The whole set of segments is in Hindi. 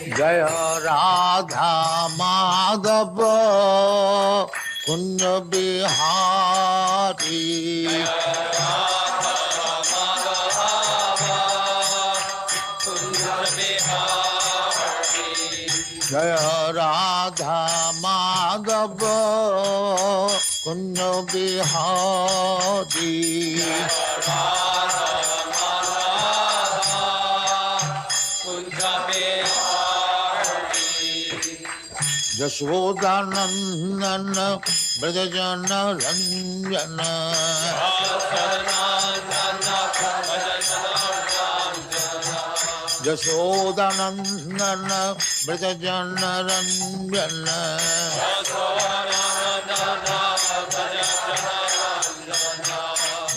जय राधा माधव कुंज बिहारी जय राधा माधव कुंज बिहारी यशोदानंदन ब्रजजन रंजन यशोदानंदन ब्रजजन रंजन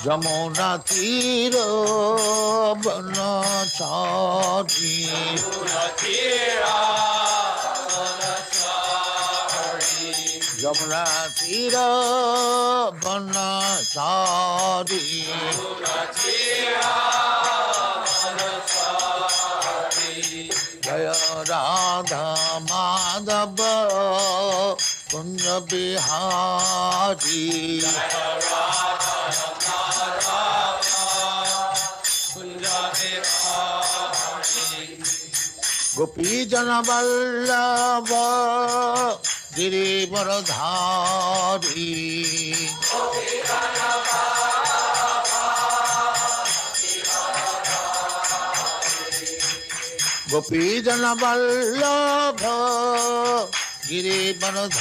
जमुना तीर बनचारी जमुना तीर बनचारी जय राधा माधव कुंज बिहारी गोपी जन वल्लभ गिरिवरधारी गोपी जन वल्लभ गिरिवरधारी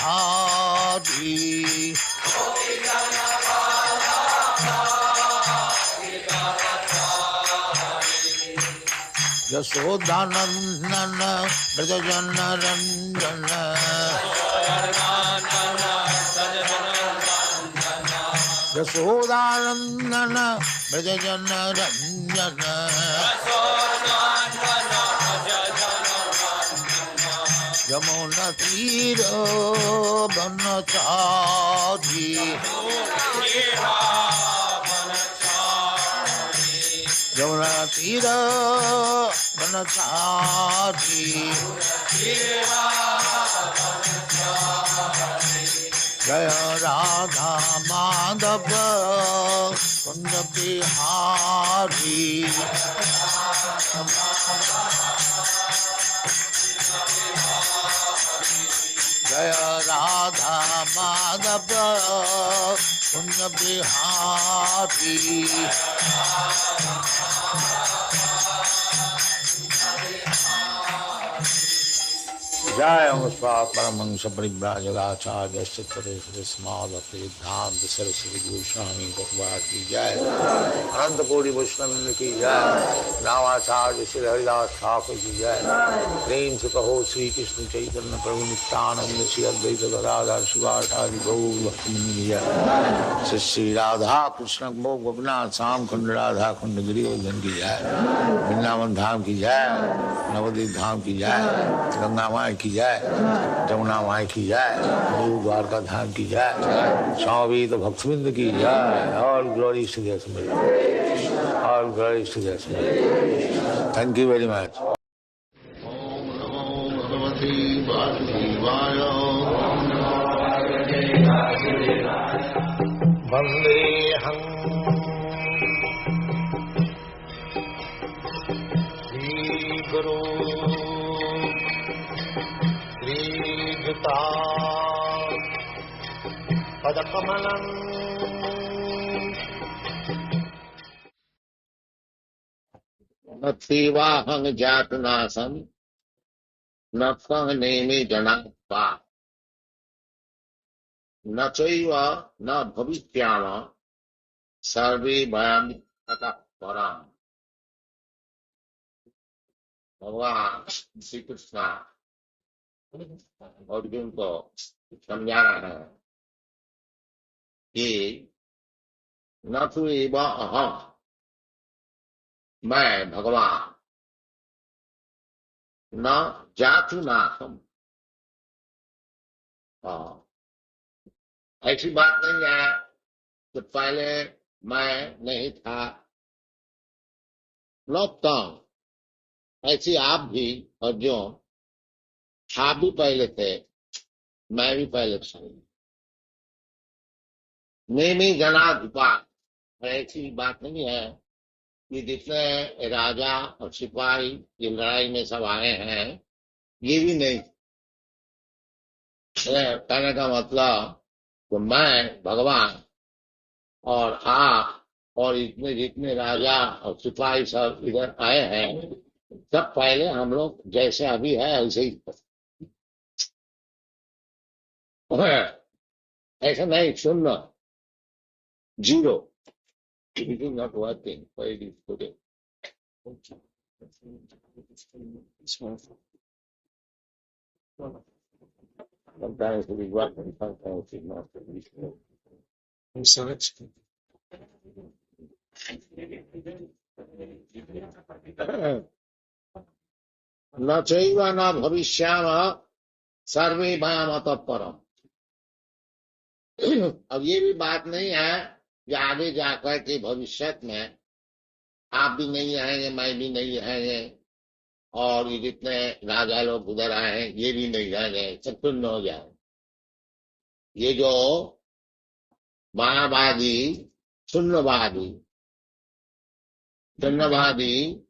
यशोदानंदन ब्रजजन रंजन यशोदानंदन ब्रजजन रंजन यमुना तीर बनचारी यमुना तीर बनचारी जय राधा माधव कुंज बिहारी जय राधा माधव कुंज बिहारी जय परमहंस परिव्राजकाचार्य सिद्धांत सरस्वती गोस्वामी भगवान की जय अनंत कोटि वैष्णव की जय रामाचार्य श्री हरिदास ठाकुर की जय प्रेम से कहो श्री कृष्ण चैतन्य प्रभु नित्यानंद श्री अद्वैत गदाधर शिवाचार्य गौर भक्तमंड की जय श्री राधा कृष्ण गोपनाथ श्याम कुंड राधा कुंड गिरिवर्धन की जय वृंदावन धाम की जय नवद्वीप धाम की जय गंगा माई की जय जमुना माई की जय गुरु द्वारका धाम की जय स्वामी तो भक्तविंद की जय all glory to the smith all glory to the smith thank you very much ओम नमो भगवते वासुदेवाय वंदेहं श्री गुरु पदकमलं न सेवाहं जातनासं न फं नेमि जनात्मा न चैव न भविष्याम सर्वे वयं ततः परम्। भगवान श्री कृष्ण अर्जुन को समझा रहे हैं कि न तु एव अहम मैं भगवान न जातु नासम ऐसी बात नहीं है कि पहले मैं नहीं था लौटता ऐसी आप भी अर्जुन आप भी पहले थे, मैं भी पहले था। नेमी जनाधिपात ऐसी बात नहीं है कि जितने राजा और सिपाही ये लड़ाई में सब आए हैं, ये भी नहीं है। कहने का मतलब तो मैं भगवान और आप और इतने जितने राजा और सिपाही सब इधर आए हैं, सब पहले हम लोग जैसे अभी है ऐसे ही है। ऐसा नहीं, शून्य, zero, it is not working today. Sometimes it is working, sometimes it is not working. न चैव न भविष्याम सर्वे भयामतः परम। अब ये भी बात नहीं है कि आगे जाकर के भविष्य में आप भी नहीं रहेंगे, मैं भी नहीं रहेंगे, और ये जितने राजा लोग उधर आए हैं ये भी नहीं रहेंगे, सब शून्य हो जाए। ये जो मायावादी शून्यवादी शून्यवादी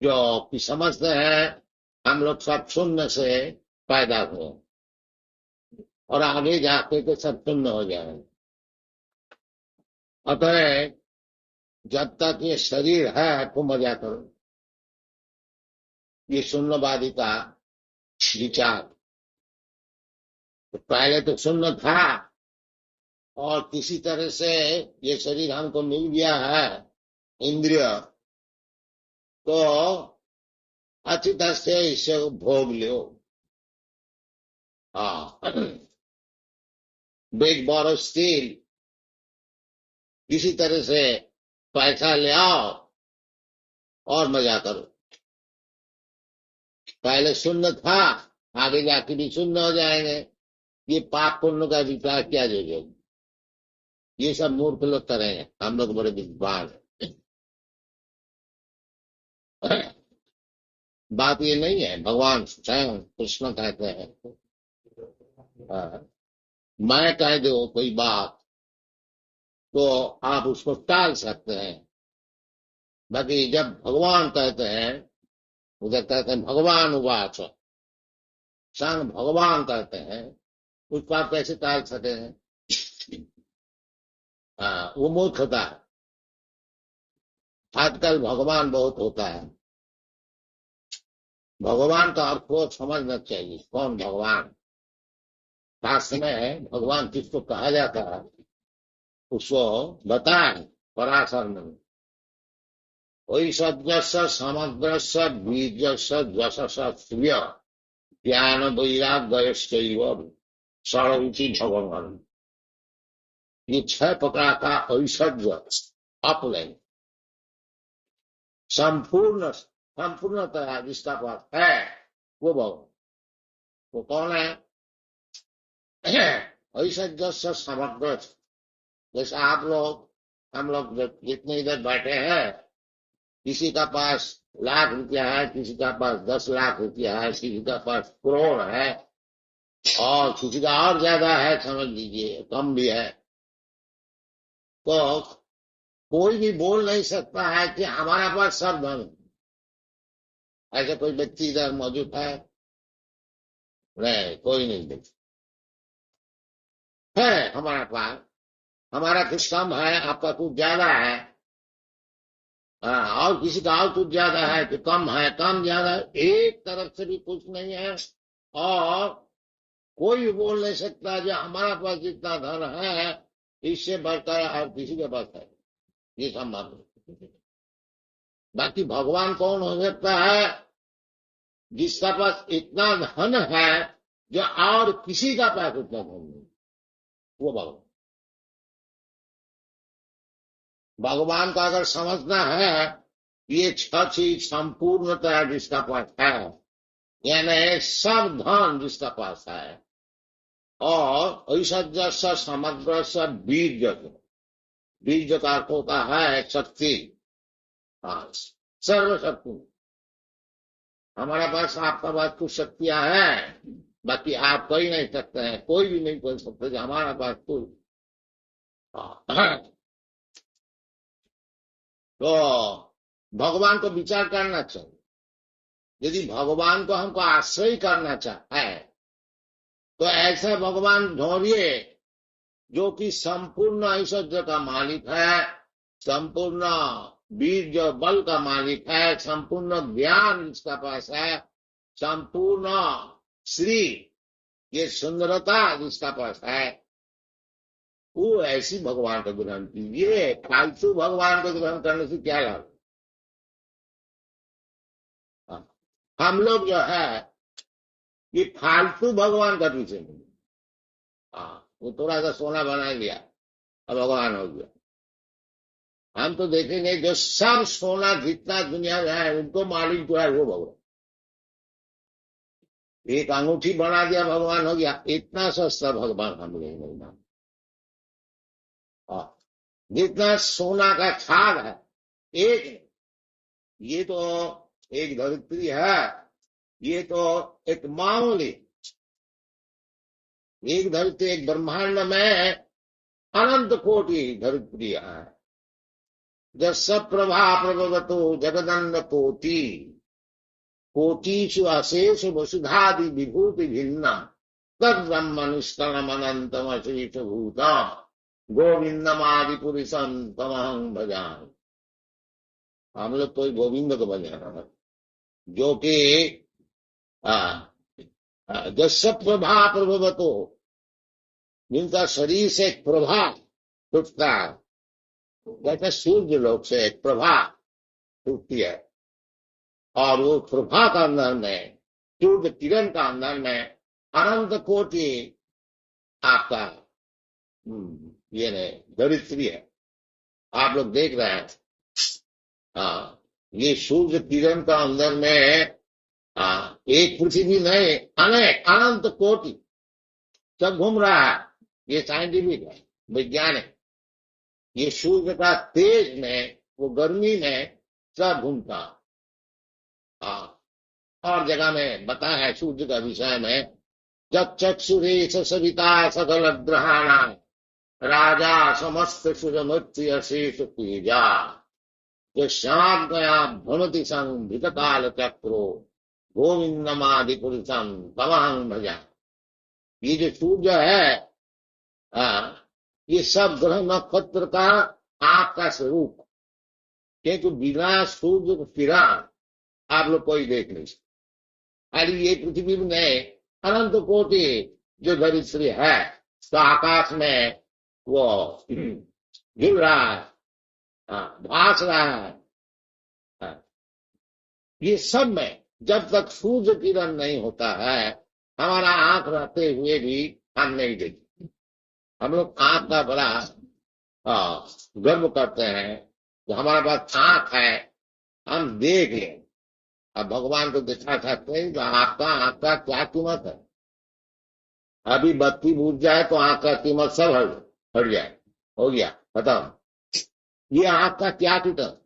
जो कि समझते हैं हम लोग सब शून्य से पैदा हुए और आगे जाके तो सब शून्य हो जाए। अतः जब तक ये शरीर है तो मजा करो। ये शून्यवादी का विचार। तो पहले तो शून्य था और किसी तरह से ये शरीर हमको मिल गया है, इंद्रिय, तो अच्छी तरह से इसे भोग लो। हाँ, बिग बोरो स्टील, किसी तरह से पैसा ले आओ और मजा करो। पहले शून्य था, आगे जाके भी शून्य हो जाएंगे। ये पाप पुण्य का विचार क्या जरूरत? ये सब मूर्ख लोग करेंगे, हम लोग बड़े विद्वान हैं। बात ये नहीं है, भगवान स्वयं कृष्ण कहते हैं, मैं कह दो कोई बात तो आप उसको टाल सकते हैं, बाकी जब भगवान कहते हैं, उधर कहते हैं भगवान उवाच, संग भगवान कहते हैं, उसको आप कैसे टाल सकते हैं? वो मूर्खता है। आजकल भगवान बहुत होता है। भगवान का अर्थ को समझना चाहिए, कौन भगवान। शास्त्र में भगवान किसको कहा जाता है उसको बताएं। पराशर में वही सदस्य समग्र बीज जशस्व ज्ञान वैराग्य षडरुचि भगवान। ये 6 प्रकार का ऐश्वर्य अपलय संपूर्णतः जिसका पास है वो भगवान। वो कौन है? ऐश्वर्य समग्र। जैसे आप लोग, हम लोग जितने इधर बैठे हैं, किसी का पास लाख रुपया है, किसी का पास 10 लाख रुपया है, किसी का पास करोड़ है, और किसी का और ज्यादा है, समझ लीजिए कम भी है। तो कोई भी बोल नहीं सकता है कि हमारा पास सब धन। ऐसा कोई व्यक्ति इधर मौजूद है? नहीं, कोई नहीं है हमारा पास। हमारा कुछ कम है, आपका कुछ ज्यादा है, और किसी का और कुछ ज्यादा है तो कम है, कम ज्यादा एक तरफ से भी कुछ नहीं है। और कोई भी बोल नहीं सकता जो हमारा पास जितना धन है इससे बढ़कर और किसी के पास है, ये संभव। बाकी भगवान कौन हो सकता है? जिसका पास इतना धन है जो और किसी का पास उतना धन नहीं, वो भगवान। भगवान का अगर समझना है, ये 6 चीज संपूर्णतः जिसका पास है, यानी सब धन जिसका पास है, और ऐश्वर्य समग्र बीज, बीज का अर्थ होता है शक्ति, सर्वशक्ति। हमारा पास आपका पास कुछ शक्तियां हैं, बाकी आप कर ही नहीं सकते हैं, कोई भी नहीं कर सकते कि हमारा पास कुछ। हाँ। तो भगवान को विचार करना चाहिए। यदि भगवान को हमको आश्रय करना है तो ऐसा भगवान ढूंढिए जो कि संपूर्ण ऐश्वर्य का मालिक है, संपूर्ण बीज बल का मालिक है, संपूर्ण ज्ञान इसका पास है, संपूर्ण श्री ये सुंदरता जिसका पास है, वो ऐसी भगवान को ग्रहण कीजिए। फालतू भगवान को ग्रहण करने से क्या लाभ। हम लोग जो है ये फालतू भगवान का पीछे नहीं। वो थोड़ा सा सोना बना लिया अब भगवान हो गया। हम तो देखेंगे जो सब सोना जितना दुनिया में है उनको मालिक जो है वो भगवान। एक अंगूठी बना दिया भगवान हो गया, इतना सस्ता भगवान हम लोग नहीं मानते। जितना सोना का खाद है एक, ये तो एक धरित्री है, ये तो एक मामूली एक धरित्री, एक ब्रह्मांड में अनंत कोटि धरित्री है। जब सब प्रभा प्रभवतो जगदंड कोटि कोटिषु अशेष वसुधादि विभूति भिन्न तद ब्रह्म निष्कलम अनंतम अशेष भूता गोविंदमादि पुरुषम तमहं भजामि। हम लोग तो गोविंद को बजाना है जो कि जस प्रभा प्रभवतो, जिनका शरीर से एक प्रभा टूटता है, जैसे सूर्य लोक से एक प्रभा टूटती है, और वो प्रभा का अंदर में, सूर्य किरण का अंदर में अनंत कोटि आपका ये धरित्री है। आप लोग देख रहे हैं ये सूर्य किरण का अंदर में एक पृथ्वी नहीं, अनेक अनंत कोटि सब घूम रहा है। ये साइंटिफिक है, वैज्ञानिक। ये सूर्य का तेज में, वो गर्मी में सब घूमता। और जगह में बताया है सूर्य का विषय में, चक्षुरेश सविता सकल ग्रहाणा राजा समस्त सूर्यमूर्ति अशेष तेजा श्याम गया भ्रमति संग भितकाल चक्रो गोविंदमादि पुरुषम तमहं भजा। ये जो सूर्य है ये सब ग्रह नक्षत्र का आंख का स्वरूप, क्योंकि बिना सूर्य किरण आप लोग कोई देख नहीं सकते। अरे ये पृथ्वी में अनंत कोटि जो धरित्री है तो आकाश में वो गिर रहा है, भास रहा है। ये सब में जब तक सूर्य किरण नहीं होता है, हमारा आंख रहते हुए भी हम नहीं देखते। हम लोग आंख का बड़ा गर्व करते हैं कि हमारे पास आंख है, हम देख लें। अब भगवान को दिखा सकते हैं तो आंख का क्या कीमत है। अभी बत्ती बुझ जाए तो आंख का कीमत सब हट जाए, हो गया खत्म। ये आंख का क्या कीमत।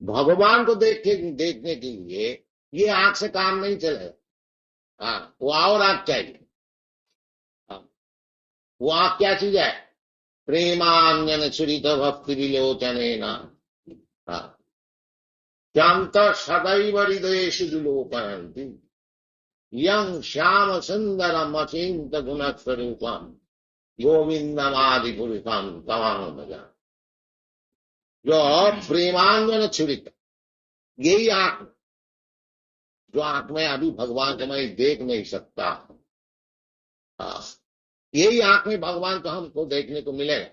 भगवान को देखने के लिए ये आंख से काम नहीं चलेगा। वो और आंख चाहिए। वो आंख क्या चीज है। प्रेमान्यन छुरित भक्ति विलोचने चांत सदैव हृदयेषु विलोकयन्ति यं श्याम सुंदरम अचिंत गुण स्वरूपम गोविंदमादि पुरुषम तमहं भजामि। जो प्रेमांगन छुरित, यही आंख, जो आंख में अभी भगवान को मैं देख नहीं सकता, यही आंख में भगवान को हमको देखने को मिलेगा।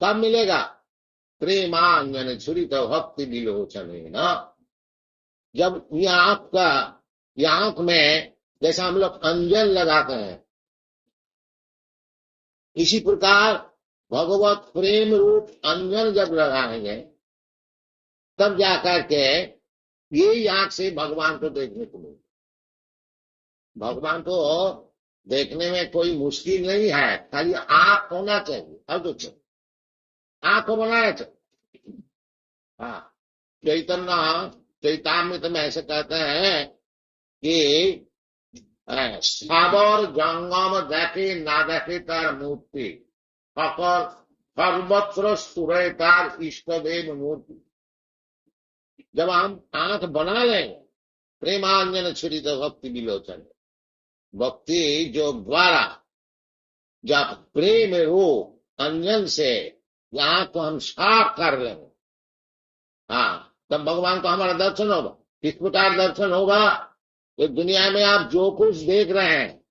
कब मिलेगा। प्रेमांगन छुरित भक्ति विलोचने न, जब ये आंख में जैसा हम लोग अंजन लगाते हैं, इसी प्रकार भगवत प्रेम रूप अंजन जब लगाएंगे तब जाकर के यही आंख से भगवान को देखने को मिलेगा। भगवान को देखने में कोई मुश्किल नहीं है, खाली आंख होना चाहिए। अब तो चाहिए आंख को बनाया चाहिए। चैतन्य चैतामृत में ऐसे कहते हैं कि सागर जंगम देखे ना देखे तार मूर्ति, সকল सर्वत्र सुरे तार इष्टदेव मूर्ति। जब हम आंख बना लें प्रेमांजन छुरित भक्ति विलोचन, भक्ति जो द्वारा जब प्रेम रो अंजन से आंख को हम साफ कर लें, हाँ, तब भगवान को हमारा दर्शन होगा। किस प्रकार दर्शन होगा? तो दुनिया में आप जो कुछ देख रहे हैं,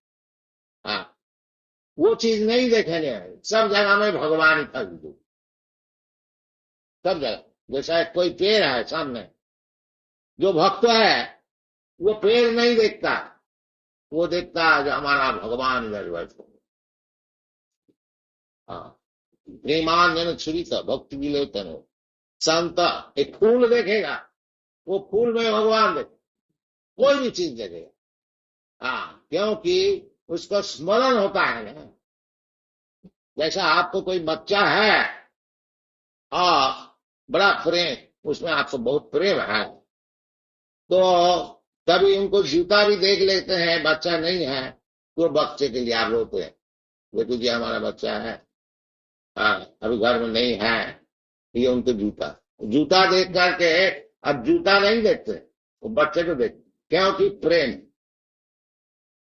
हाँ, वो चीज नहीं देखेंगे। सब जगह में भगवान ही था, सब जगह। जैसा कोई पेड़ है सामने, जो भक्त है वो पेड़ नहीं देखता, वो देखता है जो हमारा भगवान इधर बैठे। हाँ, प्रेमांजन छुरित भक्ति विलोचन संत एक फूल देखेगा, वो फूल में भगवान देखे, कोई भी चीज देखेगा। हाँ, क्योंकि उसका स्मरण होता है ना। जैसा आपको कोई बच्चा है और बड़ा प्रेम, उसमें आपको बहुत प्रेम है, तो कभी उनको जूता भी देख लेते हैं, बच्चा नहीं है तो बच्चे के लिए आप रोते हैं, बेटू जी हमारा बच्चा है, हाँ, अभी घर में नहीं है, ये उनको जूता देख करके अब जूता नहीं देखते, वो बच्चे को देखते, क्योंकि प्रेम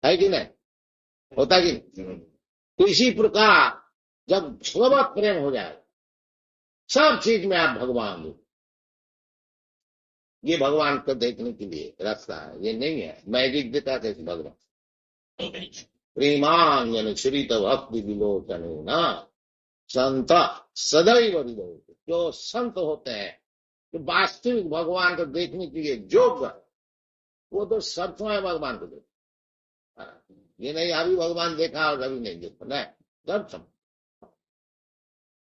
है कि नहीं, होता कि नहीं? तो इसी प्रकार जब भगवत प्रेम हो जाए, सब चीज में आप भगवान हो। ये भगवान को देखने के लिए रास्ता है, ये नहीं है मैजिक देता थे भगवान। प्रेमांजन श्रित भक्ति विलोचन न संत सदैव विलोचन। जो संत होते हैं, जो वास्तविक भगवान को देखने के लिए योग्य, वो तो सब समय भगवान को देखते। ये नहीं अभी भगवान देखा और अभी नहीं देखा, नहीं, सब समय।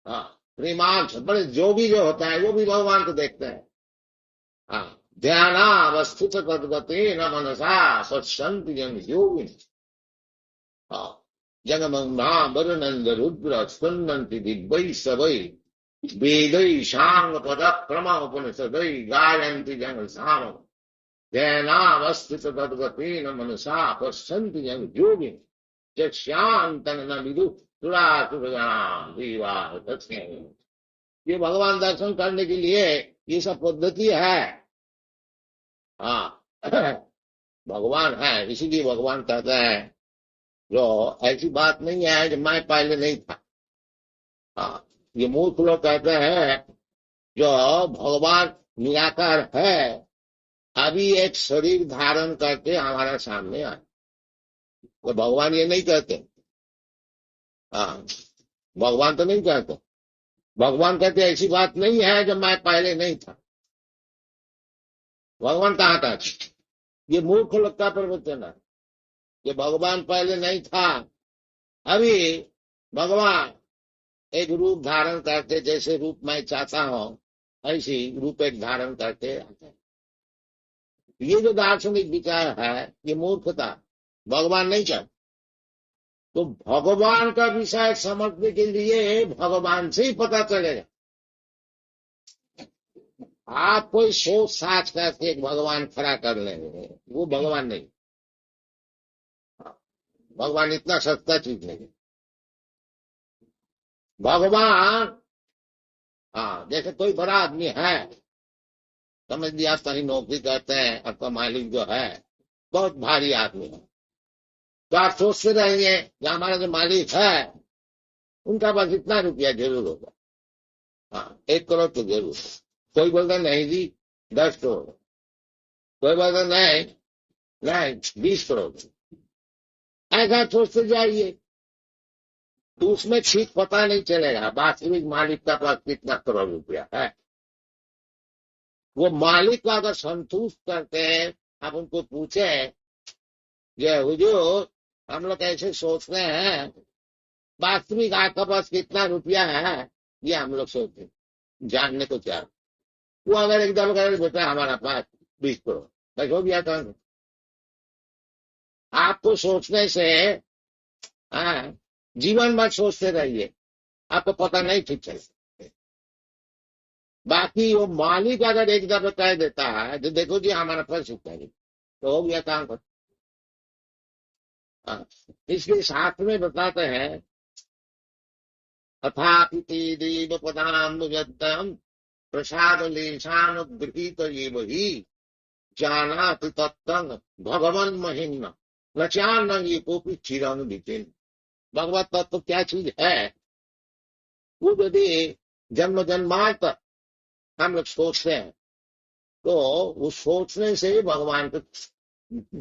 हाँ, प्रेमांश बड़े जोगी जो होता है वो भी भगवान को देखते हैं। हाँ, ध्यानावस्थित तद्गते न मनसा सत्संति जन योगिनी। हाँ, जगमंगांबरनंद रुद्र स्पंदन्ति दिव्यै सवै वेदै शांग पद क्रम उपनिषदै गायन्ति जन साम। ध्यानावस्थित तद्गते न मनसा पश्यन्ति जन योगिनी चक्षांतन न विदु ये भगवान दर्शन करने के लिए ये सब पद्धति है। हाँ, भगवान है, इसीलिए भगवान कहता है जो ऐसी बात नहीं है जो मैं पहले नहीं था। हाँ, ये मूर्ख लोग कहते हैं जो भगवान निराकार है, अभी एक शरीर धारण करके हमारा सामने आए, तो भगवान ये नहीं कहते। हाँ, भगवान तो नहीं कहते। भगवान कहते ऐसी बात नहीं है जब मैं पहले नहीं था। भगवान कहाँ था? ये मूर्ख लोग का प्रवचन है। ये भगवान पहले नहीं था, अभी भगवान एक रूप धारण करके, जैसे रूप मैं चाहता हूं ऐसी रूप एक धारण करके आते हैं। ये जो दार्शनिक विचार है ये मूर्खता, भगवान नहीं चाहते। तो भगवान का विषय समझने के लिए भगवान से ही पता चलेगा। आप कोई सोच साच करके एक भगवान खड़ा कर लेंगे, वो भगवान नहीं। भगवान इतना सस्ता चीज नहीं। भगवान, हाँ, जैसे कोई बड़ा आदमी है, समझ लिया कहीं नौकरी करते हैं, आपका मालिक जो है बहुत भारी आदमी है, तो आप सोचते रहेंगे कि हमारा जो मालिक है उनका पास इतना रुपया जरूर होगा, हाँ 1 करोड़ तो जरूर। कोई बोलता नहीं जी 10 करोड़, कोई बोलता नहीं नहीं 20 करोड़। ऐसा सोचते जाइए तो उसमें ठीक पता नहीं चलेगा वास्तविक मालिक का पास कितना करोड़ रुपया है। वो मालिक को अगर संतुष्ट करते हैं, आप उनको पूछे जय हुजूर हम लोग ऐसे सोचते हैं वास्तविक आपका पास कितना रुपया है, ये हम लोग सोचते जानने को चाहते। वो अगर एकदम करें बेटा हमारा पास 20 करोड़, बस हो गया था। आपको सोचने से, हाँ, जीवन भर सोचते रहिए, आपको पता नहीं ठीक चले। बाकी वो मालिक अगर एक दफा कह देता है तो देखो जी हमारा फर्ज उतारी तो हो गया काम खत्म। हाँ, इसलिए शास्त्र में बताते हैं अथापि ते देव पदाम्बुजद्दम प्रसाद लेशान गृहीत ये वही जानाति तत्तं भगवन महिम्न न चान्न ये कोपी चिरंग बिपिन। भगवत तत्व क्या चीज है वो यदि जन्म जन्मांतर हम लोग सोचते हैं तो उस सोचने से भगवान को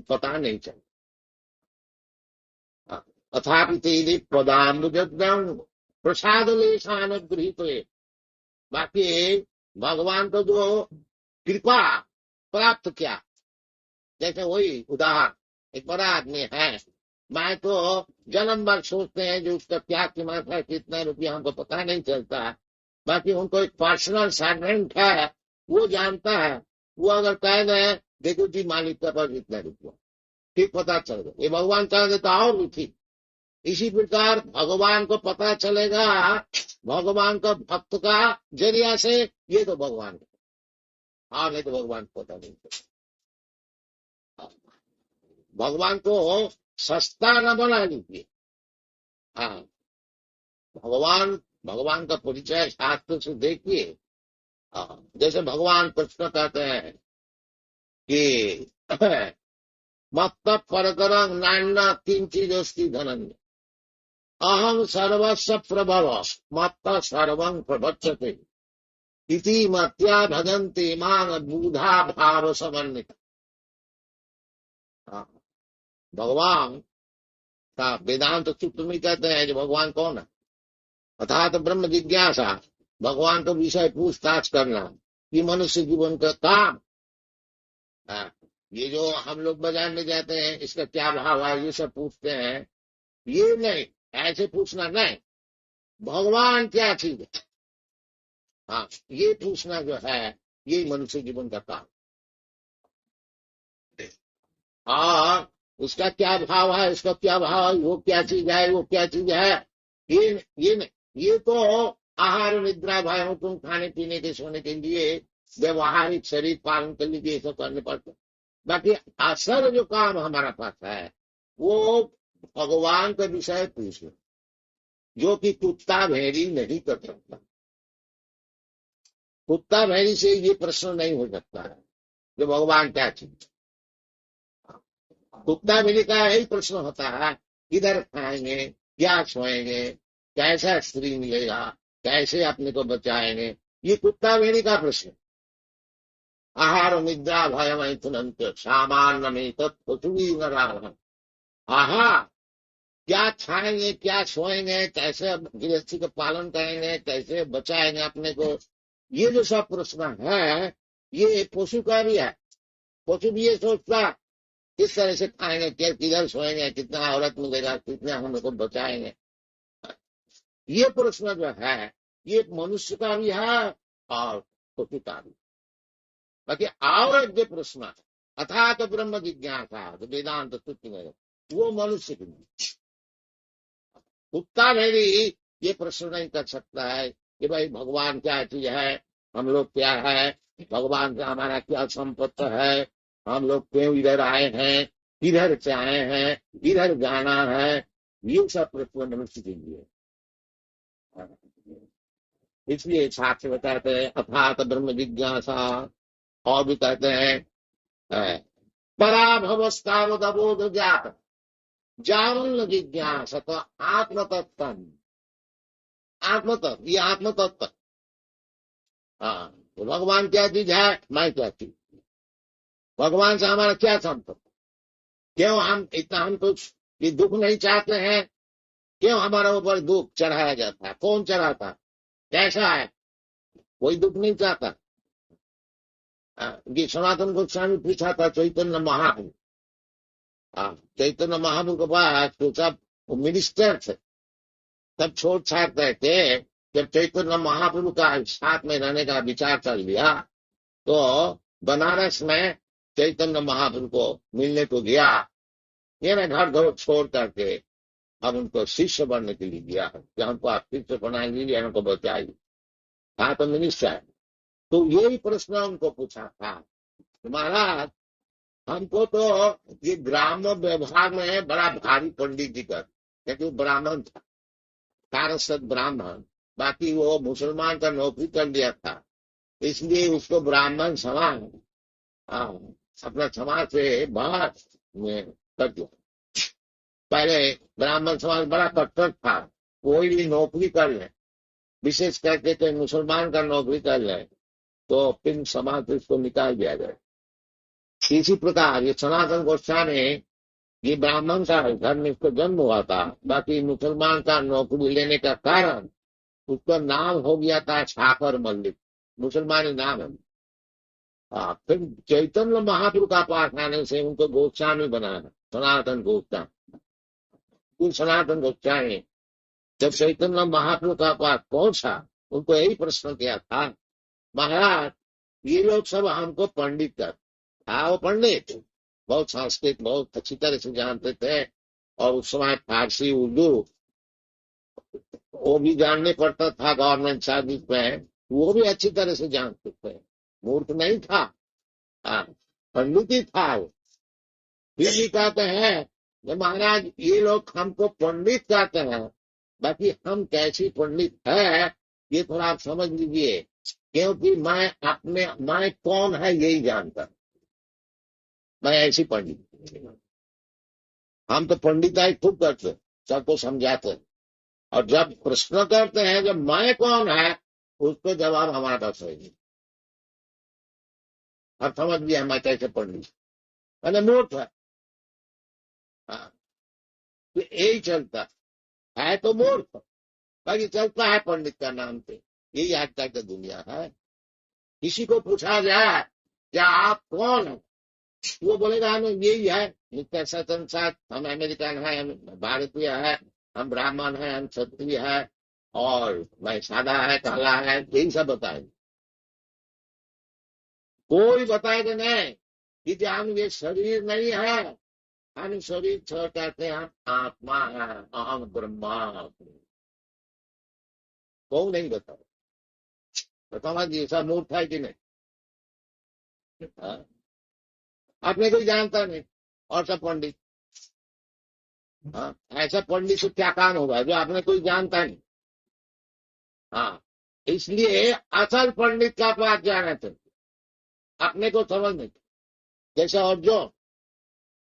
पता नहीं चलता। अथापि तेदि पदाम्बुजद्दम प्रसाद लेशान गृहीत। बाकी भगवान को जो कृपा प्राप्त किया, जैसे वही उदाहरण एक बड़ा आदमी है, मैं तो जन्म भर सोचते हैं जो उसका क्या कीमत है कितना रुपया हमको पता नहीं चलता है। बाकी उनको एक पर्सनल सर्वेंट है वो जानता है, वो अगर कह दे देखो जी मालिक का पास इतना रुपया ठीक पता चल गया, ये भगवान कह देता और भी ठीक। इसी प्रकार भगवान को पता चलेगा भगवान का भक्त का जरिया से, ये तो भगवान को, हाँ नहीं तो भगवान को पता नहीं चलता। भगवान को सस्ता न बना लीजिए। हाँ, भगवान भगवान का परिचय शास्त्र से देखिए। हाँ, जैसे भगवान प्रश्न कहते हैं कि मत्त परकरं नान्य किंचिदस्ति धनंजय अहम सर्वस्व प्रभव मत्त सर्वं प्रबध्यते इति मत्या भजन्ते मां बूढ़ा भाव समन्वित। हाँ, भगवान का वेदांत सूत्र में कहते हैं कि भगवान कौन है, अर्थात ब्रह्म जिज्ञासा, भगवान का विषय पूछताछ करना, ये मनुष्य जीवन का काम। हाँ, ये जो हम लोग बाजार में जाते हैं इसका क्या भाव है ये सब पूछते हैं, ये नहीं, ऐसे पूछना नहीं, भगवान क्या चीज है, हाँ ये पूछना जो है ये मनुष्य जीवन का काम। और उसका क्या भाव है, उसका क्या भाव है, वो क्या चीज है, वो क्या चीज है, ये नहीं, ये तो आहार निद्रा भय तुम खाने पीने के सोने के लिए व्यवहारिक शरीर पालन के लिए ये सब करने पड़ते। बाकी असल जो काम हमारा पास है वो भगवान का विषय पूछना, जो कि कुत्ता भेड़ी नहीं कर सकता। कुत्ता भेड़ी से ये प्रश्न नहीं हो सकता है कि भगवान क्या चीज। कुत्ता भेड़ी का यही प्रश्न होता है किधर खाएंगे, क्या सोएंगे, कैसा स्त्री मिलेगा, कैसे अपने को बचाएंगे, ये कुत्ता भेड़ी का प्रश्न। आहार निद्रा भय मैथुनंत सामान्य में तत्पशुवी न। आहा, क्या खाएंगे, क्या सोएंगे, कैसे गृहस्थी का पालन करेंगे, कैसे बचाएंगे अपने को, ये जो सब प्रश्न है ये पशु का भी है। पशु भी ये सोचता किस तरह से खाएंगे, किधर सोएंगे, कितना औरत मिलेगा, कितना हम लोग को बचाएंगे, ये प्रश्न जो है ये मनुष्य का भी है और पशु का भी। बाकी और जो प्रश्न अर्थात ब्रह्म जिज्ञासा वेदांत सूत्र में वो मनुष्य के लिए। कुत्ता भेड़ी ये प्रश्न नहीं कर सकता है कि भाई भगवान क्या चीज है, हम लोग क्या है, भगवान का हमारा क्या संपत्ति है, हम लोग क्यों इधर आए हैं, किधर से आए हैं, किधर जाना है, ये सब प्रश्न मनुष्य के लिए। इसलिए शास्त्र बताते हैं अर्थात ब्रह्म जिज्ञासा। और भी कहते हैं पराभवस्तावदबोध जात जावन्न जिज्ञासत आत्मतत्व। आत्मतत्व, ये आत्मतत्व, हाँ तो भगवान क्या चीज है, मैं क्या चीज, भगवान से हमारा क्या संपर्क, क्यों हम इतना, हम कुछ ये दुख नहीं चाहते हैं, क्यों हमारा ऊपर दुख चढ़ाया जाता है, कौन चढ़ाता, कैसा है, कोई दुख नहीं चाहता। ये सनातन गोस्वामी पूछा था चैतन्य महाप्रभु, चैतन्य महाप्रभु के पास तो सब मिनिस्टर थे, सब छोड़ छाड़ रहे थे। जब चैतन्य महाप्रभु का साथ में रहने का विचार चल लिया तो बनारस में चैतन्य महाप्रभु को मिलने को गया, ये ना घर घर छोड़ करके अब उनको शिष्य बनने के लिए गया कि हमको आप शिष्य बना लीजिए, हमको बचाइए। हाँ तो मिनिस्टर है, तो यही प्रश्न उनको पूछा था, महाराज हमको तो ये ग्राम्य व्यवहार में बड़ा भारी पंडित जी कर, क्योंकि वो ब्राह्मण था, सारस्वत ब्राह्मण, बाकी वो मुसलमान का नौकरी कर लिया था, इसलिए उसको ब्राह्मण समाज अपना समाज से बाहर कर दिया। पहले ब्राह्मण समाज बड़ा कट्टर था, कोई भी नौकरी कर ले, विशेष करके तो मुसलमान का नौकरी कर ले तो फिर समाज से उसको निकाल दिया जाए। इसी प्रकार ये सनातन गोस्वामी, ये ब्राह्मण का घर में उसको जन्म हुआ था, बाकी मुसलमान का नौकरी लेने का कारण उसका नाम हो गया था शाकर मल्लिक, मुसलमानी नाम है। फिर चैतन्य महाप्रभु का पाठ आने से उनको गोस्वामी बनाया, सनातन गोस्वामी। कुल सनातन गोस्वामी जब चैतन्य महाप्रभु का पास पहुंचा, उनको यही प्रश्न किया था, महाराज ये लोग सब हमको पंडित कर, वो पंडित बहुत संस्कृत बहुत अच्छी तरह से जानते थे, और उस समय फारसी उर्दू वो भी जानने पड़ता था गवर्नमेंट सर्विस में, वो भी अच्छी तरह से जानते थे, मूर्ख नहीं था, पंडित ही था वो। फिर भी कहते हैं कि महाराज ये लोग हमको पंडित कहते हैं, बाकी हम कैसी पंडित है ये थोड़ा आप समझ लीजिए, क्योंकि मैं कौन है यही जानता, मैं ऐसी पंडित। हम तो पंडिताई खूब करते, सबको समझाते, और जब प्रश्न करते हैं जब मैं कौन है, उसको जवाब हमारे पास है, और समझ लिया मैं कैसे पंडित, मैंने मूर्ख है। तो यही चलता है तो मूर्ख, बाकी चलता है पंडित का नाम पे, यही आज तक की दुनिया है। किसी को पूछा जाए क्या आप कौन है, वो बोलेगा हम यही है, नित्य सतन साथ, हम अमेरिकन है, हम भारतीय है, हम ब्राह्मण है, हम क्षत्रिय है, और मैं सादा है, काला है, यही सब बताएंगे। कोई बताएगा नहीं कि हम ये शरीर नहीं है, हम शरीर छोड़ कहते हैं, हम आत्मा है, अहम ब्रह्मास्मि, कौन नहीं बताओ, तो समझिए सब मूर्ख है कि नहीं। आपने कोई जानता नहीं, और सब पंडित। ऐसा पंडित से क्या काम होगा जो आपने कोई जानता नहीं। इसलिए असल पंडित का पास जाना चाहिए, अपने को समझ नहीं, जैसे अर्जुन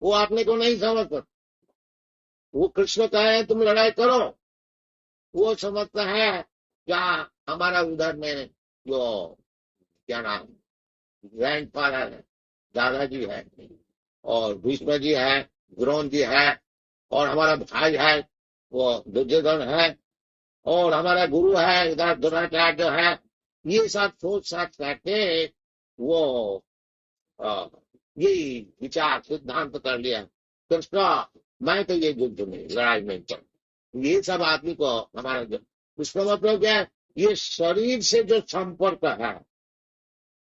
वो अपने को नहीं समझ सकता, वो कृष्ण कहे तुम लड़ाई करो, वो समझता है क्या हमारा उधर में जो क्या नाम ग्रैंड फादर है, दादाजी है, और भीष्म जी है, द्रोण जी है, और हमारा भाई है वो दुर्योधन है, और हमारा गुरु है इधर द्रोणाचार्य है, ये सब सोच साथ करके वो यही विचार सिद्धांत कर लिया, कृष्ण मैं तो ये युद्ध में लड़ाई में चल, ये सब आदमी को हमारा उसका मतलब क्या है, ये शरीर से जो संपर्क है,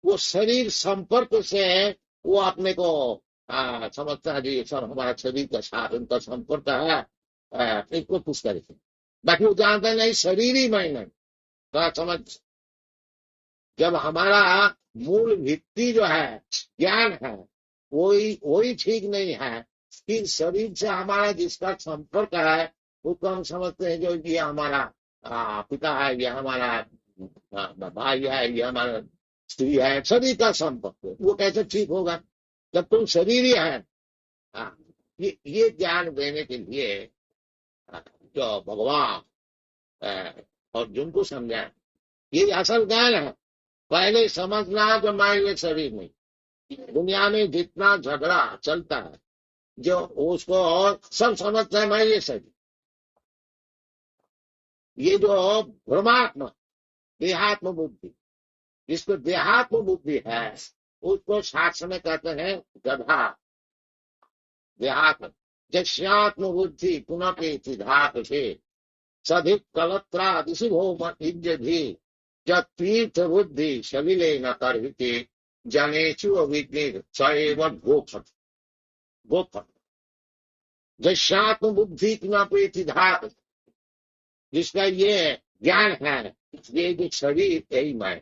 वो शरीर संपर्क से वो अपने को समझता है जी सब हमारा शरीर का साथ उनका संपर्क है, इसको कुछ करें, बाकी वो जानता नहीं शरीर ही मैं नहीं। तो समझ, जब हमारा मूल भित्ति जो है ज्ञान है वही ठीक नहीं है, फिर शरीर से हमारा जिसका संपर्क है उसको हम समझते हैं जो ये हमारा पिता है, ये हमारा भाई है, ये हमारा स्त्री है, शरीर का संपर्क, वो कैसे ठीक होगा जब तुम शरीर ही है। ये ज्ञान देने के लिए जो भगवान अर्जुन को समझा, ये असल ज्ञान है। पहले समझना जो मैं ये शरीर नहीं, दुनिया में जितना झगड़ा चलता है जो उसको और सब समझता है मैं ये शरीर, ये जो भ्रमात्मा देहात्म बुद्धि, जिसको देहात्म बुद्धि है उसको शास्त्र में कहते हैं गधा, देहात्म। जस्यात्म बुद्धि पुनः सिद्धार्थ से सधिक कलत्रा दिशि भो इज्जधि जब तीर्थ बुद्धि शलिले न करहिते जनेचु अविज्ञ सएव गोफट गोफट। जस्यात्म बुद्धि पुनः सिद्धार्थ, जिसका ये ज्ञान है ये जो शरीर यही मैं,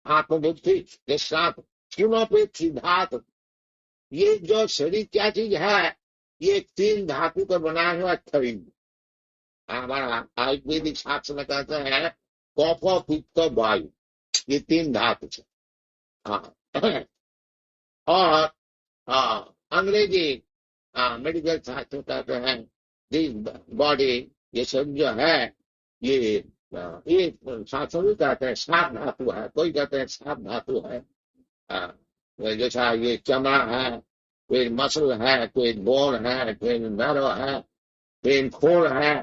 आत्मबुद्धि के साथ पुनः धातु। ये जो शरीर क्या चीज है, ये 3 धातु का बना हुआ शरीर। हमारा आयुर्वेदिक शास्त्र में कहते हैं कफ पित्त वायु, ये 3 धातु है। हाँ। और अंग्रेजी मेडिकल शास्त्र कहते हैं दिस बॉडी, ये सब जो है ये शास्त्र भी कहते हैं 7 धातु है, कोई कहते हैं 7 धातु है। जैसा ये चमड़ा है, कोई मसल है, कोई बोन है, कोई नर्व है, कोई खून है,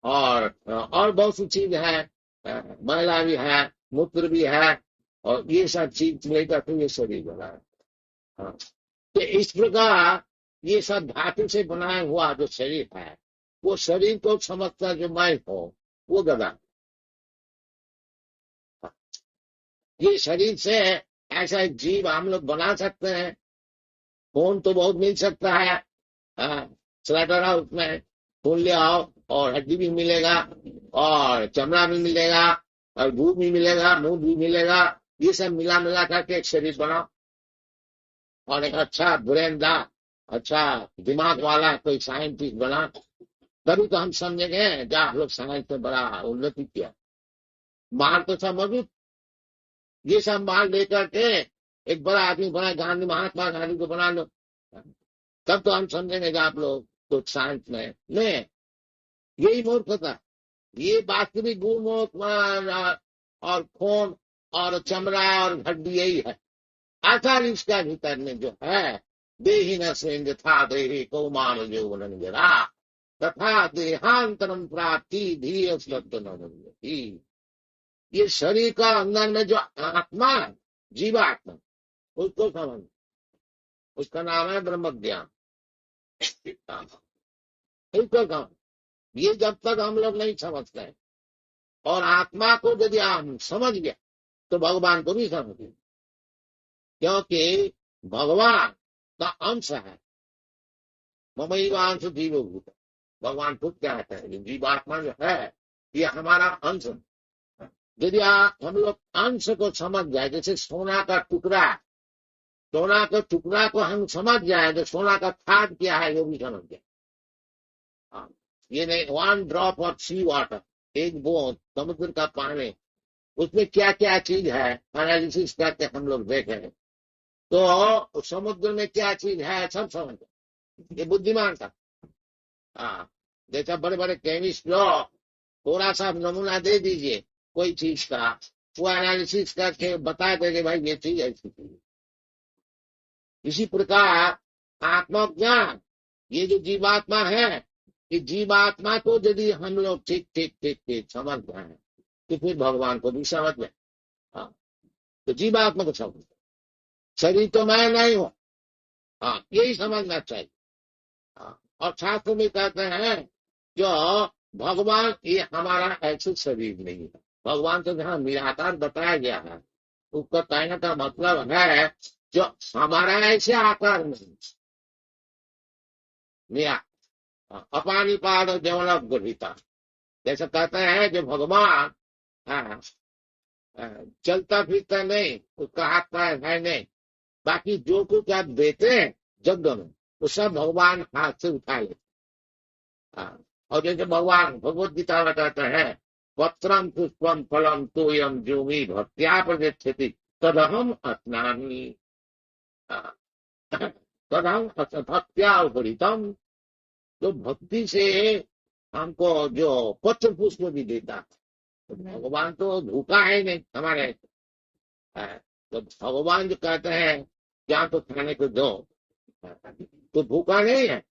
और बहुत सी चीज है, मैला भी है, मूत्र भी है, और ये सब चीज लेकर तो ये शरीर बना है। तो इस प्रकार ये सब धातु से बनाया हुआ जो शरीर है, वो शरीर को समझता जो मैं हो, वो गदा। ये शरीर से ऐसा जीव हम लोग बना सकते हैं। खून तो बहुत मिल सकता है, स्लेटर हाउस में खून ले आओ और हड्डी भी मिलेगा, और चमड़ा भी मिलेगा, और भूख भी मिलेगा, मुंह भी मिलेगा। ये सब मिला मिला करके एक शरीर बनाओ, और एक अच्छा ब्रेनदा, अच्छा दिमाग वाला कोई साइंटिस्ट बना, तभी तो हम समझेंगे जब आप लोग साइंस में बड़ा उन्नति किया। माल तो सब मौजूद, ये सब माल लेकर के एक बड़ा आदमी बना, गांधी, महात्मा गांधी को बना लो, तब तो हम समझेंगे कि आप लोग तो साइंस में नहीं। यही मूर्खता, ये वास्तविक गुण और खून और चमड़ा और हड्डी यही है। आचार इसका भीतर में जो है, देहि न सेंज था देहि कौमान यौवन जरा तथा देहांतरम प्राप्ति धीर शब्द न। ये शरीर का अंदर में जो आत्मा है, जीवात्मा, उसको समझ, उसका नाम है ब्रह्म ज्ञान। इसको कहो, ये जब तक हम लोग नहीं समझते, और आत्मा को यदि हम समझ गए तो भगवान को भी समझ गए, क्योंकि भगवान का अंश है। ममैवांश जीवभूत, भगवान खुद कहते हैं जीवात्मा जो है ये हमारा अंश है। यदि हम लोग अंश को समझ जाए, जैसे सोना का टुकड़ा, सोना के टुकड़ा को हम समझ जाए तो सोना का खाद क्या है वो भी समझ जाए। ये नहीं 1 ड्रॉप ऑफ सी वाटर, एक बूंद समुद्र का पानी, उसमें क्या क्या चीज है एनालिसिस करके हम लोग देखें तो समुद्र में क्या चीज है सब समझ। ये बुद्धिमान था। जैसा बड़े बड़े केमिस्ट लोग थोड़ा सा नमूना दे दीजिए कोई चीज का, वो एनालिसिस करके बता देंगे भाई ये चीज ऐसी चीज। इसी प्रकार आत्मज्ञान, ये जो जीवात्मा है, कि जीवात्मा को यदि हम लोग ठीक ठीक ठीक ठीक समझ जाए तो फिर भगवान को भी समझ में। तो जीवात्मा को समझ, शरीर तो मैं नहीं हूं, यही समझना चाहिए। और शास्त्र में कहते हैं जो भगवान ये हमारा ऐसे शरीर नहीं है। भगवान तो जहां निराकार बताया गया है, उसका कहने का मतलब है जो हमारा ऐसे आकार नहीं, अपानी पाद डेवलप गृहिता, जैसे कहते हैं जो भगवान चलता फिरता नहीं, उसका हाथ पैर है नहीं, बाकी जो कुछ आप देते हैं जग में वो सब भगवान हाथ से उठा ले। और जैसे भगवान भगवत गीता में कहते हैं पत्रम पुष्पम फलम तोयम जोमी भक्त्या प्रगच्छति तदहम अस्नामि, तदहम भक्त्या उपरितम। तो भक्ति से हमको जो पत्र पुष्प भी देता है, तो भगवान तो भूखा है नहीं हमारे। तो भगवान जो कहते हैं क्या तो खाने को दो, तो भूखा नहीं है।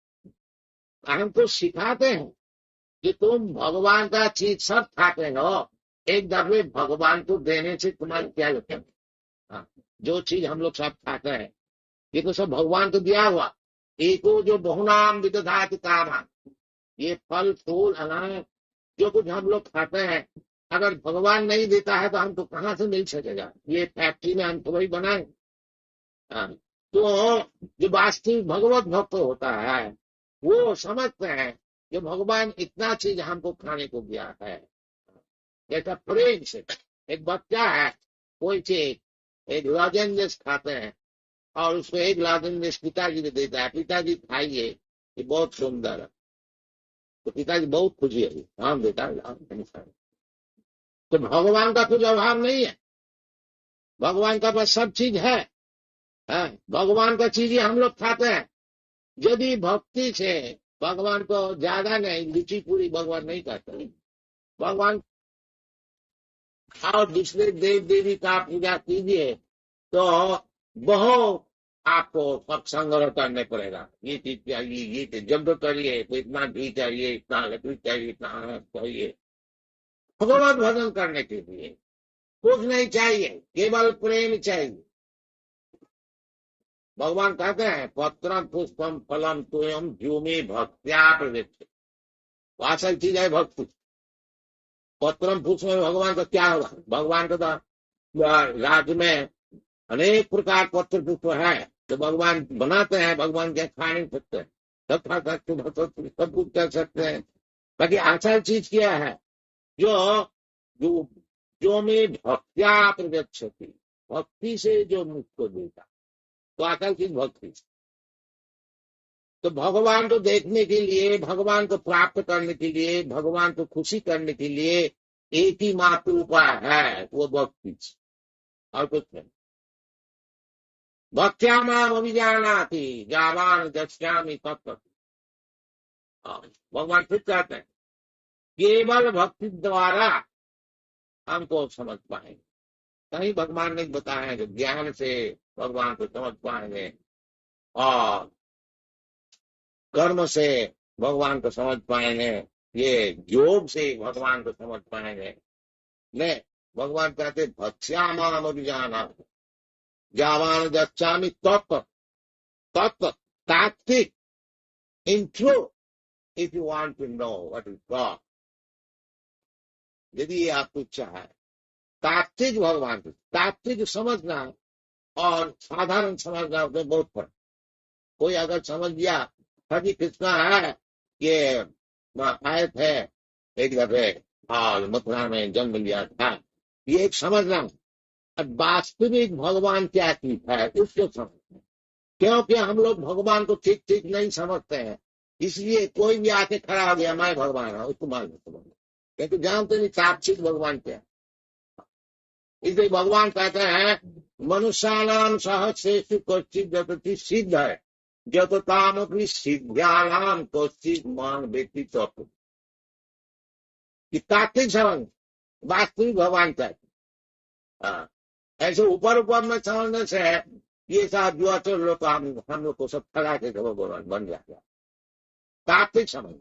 हमको सिखाते हैं कि तुम भगवान का चीज सब खाते हो, एक दफे भगवान को देने से तुम्हारी क्या होता है। जो चीज हम लोग सब खाते हैं ये तो सब भगवान को दिया हुआ। एको जो बहुनाम विदधाति कामा, ये फल फूल अनाज जो कुछ हम लोग खाते हैं, अगर भगवान नहीं देता है तो हमको कहाँ से मिल सकेगा। ये फैक्ट्री में हमको वही बनाए। तो जो वास्तविक भगवत भक्त होता है वो समझते हैं कि भगवान इतना चीज हमको खाने को दिया है। जैसा प्रेम से एक बच्चा है कोई चीज एक लॉजेंजेस खाते हैं और उसको एक लॉजेंजेस पिताजी ने देता है, पिताजी खाइए, ये बहुत सुंदर है। तो पिताजी बहुत खुशी है, हाँ बेटा तो भगवान का कुछ अभाव नहीं है, भगवान का पास सब चीज है। भगवान का चीज ही हम लोग खाते हैं। यदि भक्ति से भगवान को ज्यादा नहीं, लुची पूरी भगवान नहीं करते, भगवान और दूसरे देव देवी का पूजा कीजिए तो बहुत आपको सब संग्रह करने पड़ेगा। ये चीज चाहिए, ये चीज यज्ञ करिए तो इतना घी चाहिए, इतना लकड़ी चाहिए, इतना अनाज चाहिए। भगवत भजन करने के लिए कुछ नहीं चाहिए, केवल प्रेम चाहिए। भगवान कहते हैं पत्रम पुष्पम फलम तुयम भूमि भक्त्या प्रवृत्ति। असल चीज है भक्ति। पत्रम पुष्प में भगवान का क्या होगा? भगवान का तो राज्य में अनेक प्रकार पत्र पुष्प है तो भगवान बनाते हैं, भगवान के खा नहीं सकते, सब खा सकते, सब कुछ कर सकते हैं। बाकी असल चीज क्या है? जो जो जो में भक्त्या प्रगच्छति, भक्ति से जो मुझको देता, तो असल चीज भक्ति। तो भगवान को देखने के लिए, भगवान को प्राप्त करने के लिए, भगवान को खुशी करने के लिए एक ही मात्र उपाय है, वो भक्ति और कुछ नहीं। भक्त्या माम अभिजानाति जावान दस्यामि तत्व। भगवान फिर कहते हैं केवल भक्ति द्वारा हमको समझ पाएंगे। कहीं भगवान ने बताया कि ज्ञान से भगवान को समझ पाएंगे और कर्म से भगवान को समझ पाएंगे, ये योग से भगवान को समझ पाएंगे। नहीं, भगवान कहते भक्ष्या माम अभिजाना जावान गच्छामि तत्व। तत्व तात्विक in true, if you want to know what is God, यदि ये आपको इच्छा है तात्विक भगवान को, तात्विक समझना और साधारण समझना उसमें बहुत फर्क। कोई अगर समझ गया हरि कृष्णा है, ये आए थे एक दफे और मथुरा में जन्म लिया था, ये एक समझना। वास्तविक भगवान क्या चीज है उसको समझते हैं, क्योंकि हम लोग भगवान को ठीक ठीक नहीं समझते हैं, इसलिए कोई भी आके खड़ा हो गया मैं भगवान हूं, उसको मान लेते हैं, क्योंकि जानते नहीं साक्षिक भगवान क्या। इसलिए भगवान कहते हैं मनुष्यानाम सहस्रेषु क्वचित् जतति सिद्ध है जततामपि सिद्ध्यानाम क्वचित् मान व्यक्ति तत्व। तात्विक समझ वास्तविक भगवान क्या। ऐसे ऊपर ऊपर में समझने से ये सब जो तो लोग हम लोग को सब खड़ा के भगवान बन जाता। तात्विक समझ,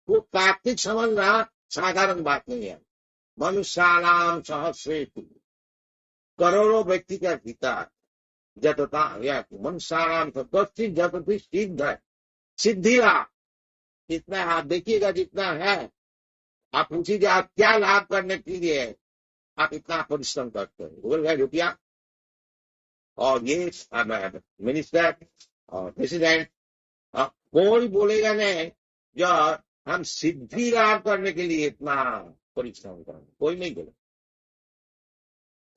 वो तात्विक समझना साधारण बात नहीं है। मनुष्यानाम सहस्रेषु, करोड़ों व्यक्ति का गीता जतता या मनुष्यानाम क्वचित् जतति सिद्ध है, सिद्धि लाभ इतना आप देखिएगा जितना है। आप पूछिए आप क्या लाभ करने के लिए आप इतना परिश्रम करते हैं, बोल गए रुपया और ये मिनिस्टर और प्रेसिडेंट, कोई बोलेगा नहीं जो हम सिद्धि लाभ करने के लिए इतना परिश्रम करें, कोई नहीं बोले,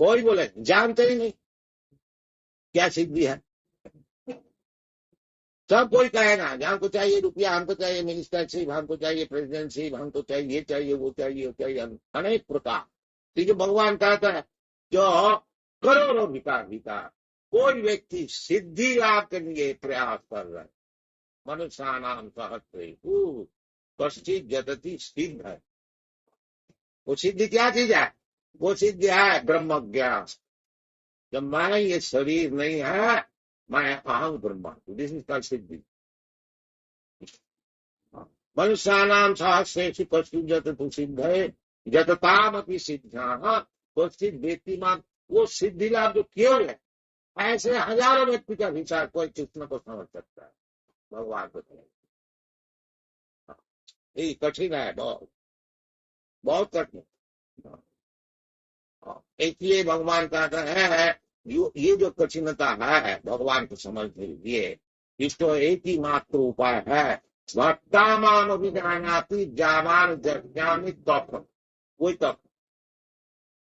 कोई बोले जानते ही नहीं क्या सिद्धि है। सब कोई कहेगा हमको चाहिए रुपया, हमको चाहिए मिनिस्टरशिप, हमको चाहिए प्रेसिडेंटशिप, हमको चाहिए ये चाहिए वो चाहिए वो चाहिए, अनेक प्रकार। ठीक भगवान कहता है जो करोड़ों भीतर कोई व्यक्ति सिद्धि लाभ के लिए प्रयास कर रहा है, मनुष्यानाम सहस्रेषु क्वचित् जतति सिद्ध है। वो सिद्धि क्या चीज है? वो सिद्धि है ब्रह्म ज्ञान। जब मैं ये शरीर नहीं है, मैं अहं ब्रह्म, दिस इज कॉल्ड सिद्धि। मनुष्यानाम सहस्रेषु क्वचित् जतति सिद्ध है जततामपि सिद्ध्याः क्वचित् वेत्तिमान्। वो सिद्धि लाभ जो केवल है, ऐसे हजारों व्यक्ति का विचार कोई कृष्ण को समझ सकता है, भगवान को समझ। ये कठिन है, बहुत बहुत कठिन। इसलिए भगवान कहता है ये जो कठिनता है भगवान को समझने के लिए, इसको एक ही मात्र उपाय है, भक्ता माम अभिजानाति जावान दस्यामि तत्व। कोई तत्व,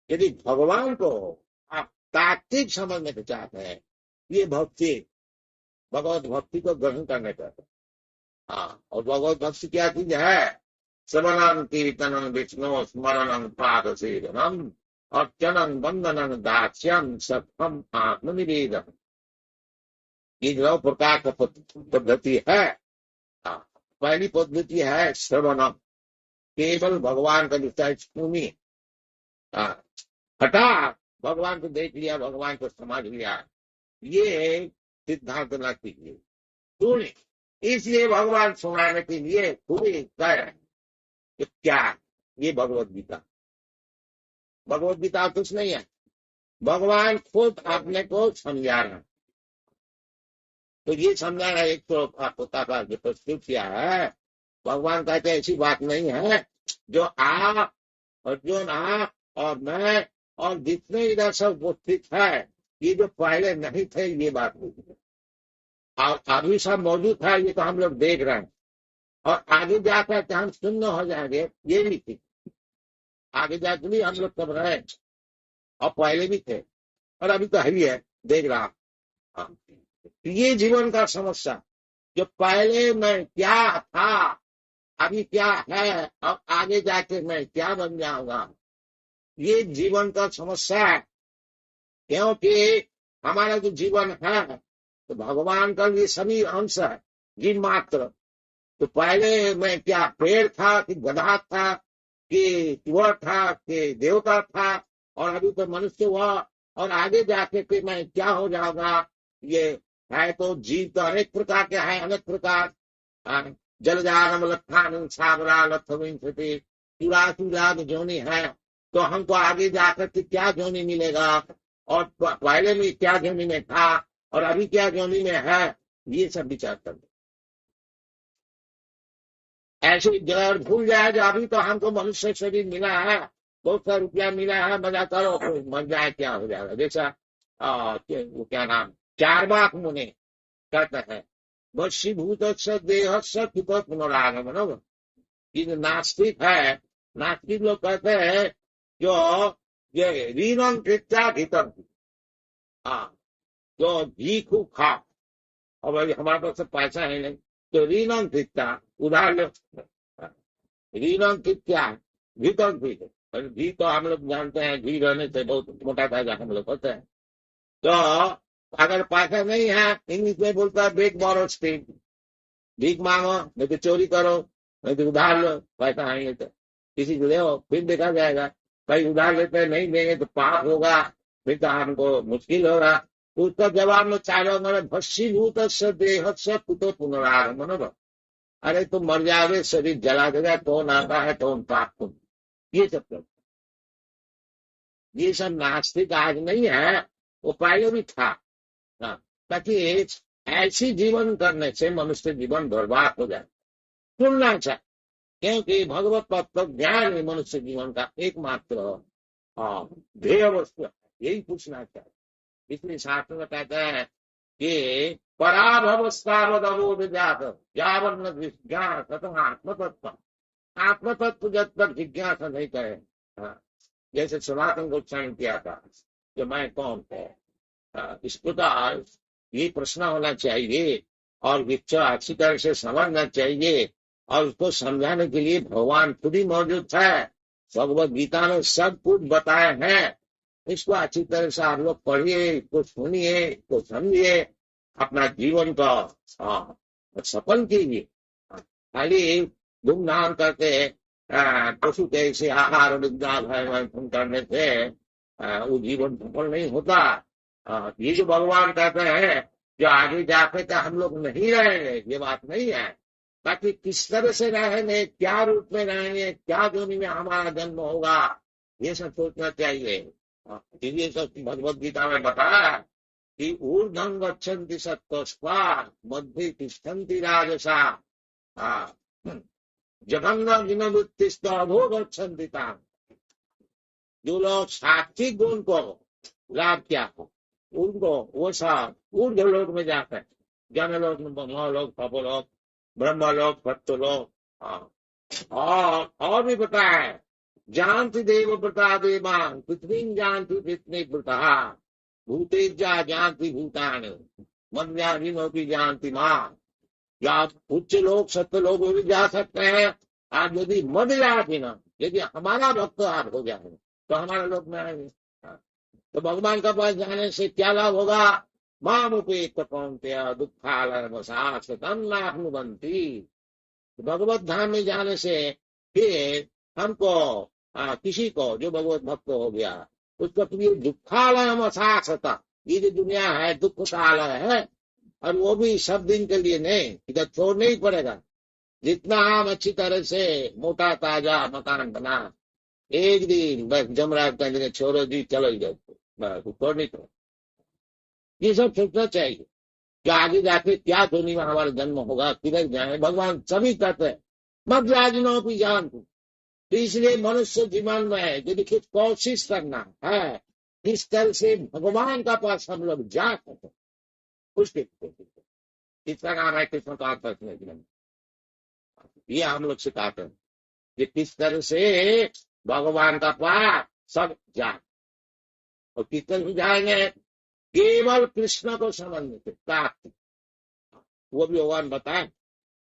यदि भगवान को आप तात्विक समझने को चाहते हैं। ये भक्ति, भगवत भक्ति को ग्रहण करने का। हाँ, और भगवत भक्ति क्या चीज है? श्रवणं कीर्तनं विष्णु स्मरणं पाद सेवनम अर्चनं वंदनं दास्यं सत्वम आत्मनिवेदन। ये 9 प्रकार का पद्धति है। हाँ, पहली पद्धति है श्रवणम, केवल भगवान का विषय सुनिए। हठात भगवान को देख लिया, भगवान को समझ लिया, ये सिद्धांत न कीजिए, सुनिए। इसलिए भगवान सुनाने के लिए पूरी कह रहे हैं कि क्या ये भगवत गीता, भगवत गीता कुछ नहीं है, भगवान खुद अपने को समझा रहे हैं। तो ये समझाना एक तो होता का जो प्रस्तुत किया है, भगवान कहते ऐसी बात नहीं है जो आप अर्जुन, आप और मैं और जितने इधर सब उपस्थित है, ये जो पहले नहीं थे ये बात नहीं है, और अभी सब मौजूद है, ये तो हम लोग देख रहे हैं, और आगे जाकर हम शून्य हो जाएंगे ये भी थी। आगे जाकर भी हम लोग सब रहे और पहले भी थे और अभी तो ही है, देख रहा। ये जीवन का समस्या, जो पहले मैं क्या था, अभी क्या है और आगे जाके मैं क्या बन जाऊंगा, ये जीवन का समस्या है। क्योंकि हमारा जो जीवन है तो भगवान का ये सभी अंश है, जीव मात्र। तो पहले मैं क्या पेड़ था कि गधा था कि चूहा था कि देवता था, और अभी तो मनुष्य हुआ, और आगे जाके फिर मैं क्या हो जाऊंगा। ये है तो जीव तो अनेक प्रकार के हैं, अनेक प्रकार, जलजानम लत्थान सागरा लत्थविंशति, चूड़ा जोनी है। तो हमको आगे जाकर के क्या जोनी मिलेगा, और पहले में क्या जोनी में था और अभी क्या जोनी में है, ये सब विचार कर। ऐसे जड़ भूल जाए जो अभी तो हमको मनुष्य शरीर मिला है, बहुत सा रुपया मिला है, मजा करो, मर जाए क्या हो जाएगा। जैसा वो क्या नाम, चार्वाक मुनि कहते हैं, वशीभूत देह सुख पुनरागमन। ये जो नास्तिक है, नास्तिक लोग कहते हैं जो ये रीनम कृत्या भीतर, जो घी खूब खा, और भाई हमारे पास पैसा है नहीं, तो रीनम कृत्या उधार लो। रीनम कृत्या भीतर भी, घी तो हम लोग जानते हैं, घी रहने से बहुत मोटा ताजा हम लोग होते हैं। तो अगर पैसा नहीं है, इंग्लिश में बोलता है बेग बोरो स्टील, भीख मांगो, नहीं तो चोरी करो, नहीं तो उधार लो, पैसा आएंगे तो किसी को दो, फिर देखा जाएगा। कहीं उधार लेते नहीं देंगे तो पाप होगा, फिर तो हमको मुश्किल होगा। तो उसका जवाब में चारों मैंने भस्सीभूत देह से पुतो पुनरागमन। अरे तुम मर जाओगे, शरीर जला देगा, कौन आता है कौन पाप तुम, ये सब कर। ये सब नास्तिक आज नहीं है, वो पहले भी था। ताकि ऐसी जीवन करने से मनुष्य जीवन बर्बाद हो जाए। सुनना चाहिए, क्योंकि भगवत तत्व ज्ञान ही मनुष्य जीवन का एकमात्र ध्येय वस्तु है, यही पूछना चाहिए। इसलिए शास्त्र में कहता है कि पराभवस्थावदबोध जात यावन्न जिज्ञास आत्मतत्व। आत्मतत्व जब तक जिज्ञासा नहीं करे, जैसे सनातन गोस्वामी किया था कि मैं कौन है, इस प्रकार ये प्रश्न होना चाहिए, और बच्चा अच्छी तरह से समझना चाहिए, और उसको समझाने के लिए भगवान खुद ही मौजूद है। भगवत गीता में सब कुछ बताए हैं, इसको अच्छी तरह से आप लोग पढ़िए, इसको सुनिए, इसको समझिए, अपना जीवन का सफल कीजिए। खाली धूमधाम करके पशु के ऐसे आहार विद्या करने से वो जीवन सफल नहीं होता। ये जो भगवान कहते हैं जो आगे जाके तो हम लोग नहीं रहेंगे, ये बात नहीं है। बाकी किस तरह से रहेंगे, क्या रूप में रहेंगे, क्या जोनी में हमारा जन्म होगा, ये सब सोचना चाहिए। ये सब भगवत गीता में बताया कि ऊर्ध्वं गच्छन्ति सत्त्वस्त्वा मध्ये तिष्ठन्ति राजसा जघन्य गुणवृत्तिस्त्व अधो गच्छन्ति ताम्। जो लोग सात्विक गुण को लाभ क्या हो, उनको वो सब ऊर्ध्व लोक में जाते हैं, जनलोक, मनोलोक, तपोलोक, ब्रह्मलोक, सत्यलोक। और भी बताया है, जानती देव व्रता देवान पृथ्वी जानती पृथ्वी व्रता। भूतेज्या जानती भूतान मध्याधीनों की जानती माँ। या आप उच्च लोग सत्य लोग भी जा सकते हैं। आप यदि मद जाती ना, यदि हमारा भक्त आप हो जाए तो हमारे लोग में आएंगे। तो भगवान का पास जाने से क्या लाभ होगा? मामुपेत कौन्तेय दुःखालयवशाश्वतन्नाप्नुवन्ति। भगवत धाम में जाने से फिर हमको किसी को जो भगवत भक्त हो गया उसको प्रिय दुखालय अशाश्वत, ये जो दुनिया है दुख का आलय है, और वो भी सब दिन के लिए नहीं, इधर छोड़ना ही पड़ेगा। जितना हम अच्छी तरह से मोटा ताजा मकान बना, एक दिन बस जमराज का छोड़ो जी चलो जाओ, बस छोड़ नहीं। तो ये सब सोचना चाहिए कि आगे जाके क्या दुनिया में हमारा जन्म होगा, किधर जाए। भगवान सभी कहते हैं मत राजनों की जान तू। तो इसलिए मनुष्य जीवन में यदि कुछ कोशिश करना है, किस तरह से भगवान का पास हम लोग जा सकते, उसके इसका नाम है कृष्ण का जीवन। ये हम लोग सिखाते हैं कि किस तरह से भगवान का पास सब जाए, और किस तरह से जाएंगे? केवल कृष्ण को समझने से प्राप्ति। वो भी भगवान बताए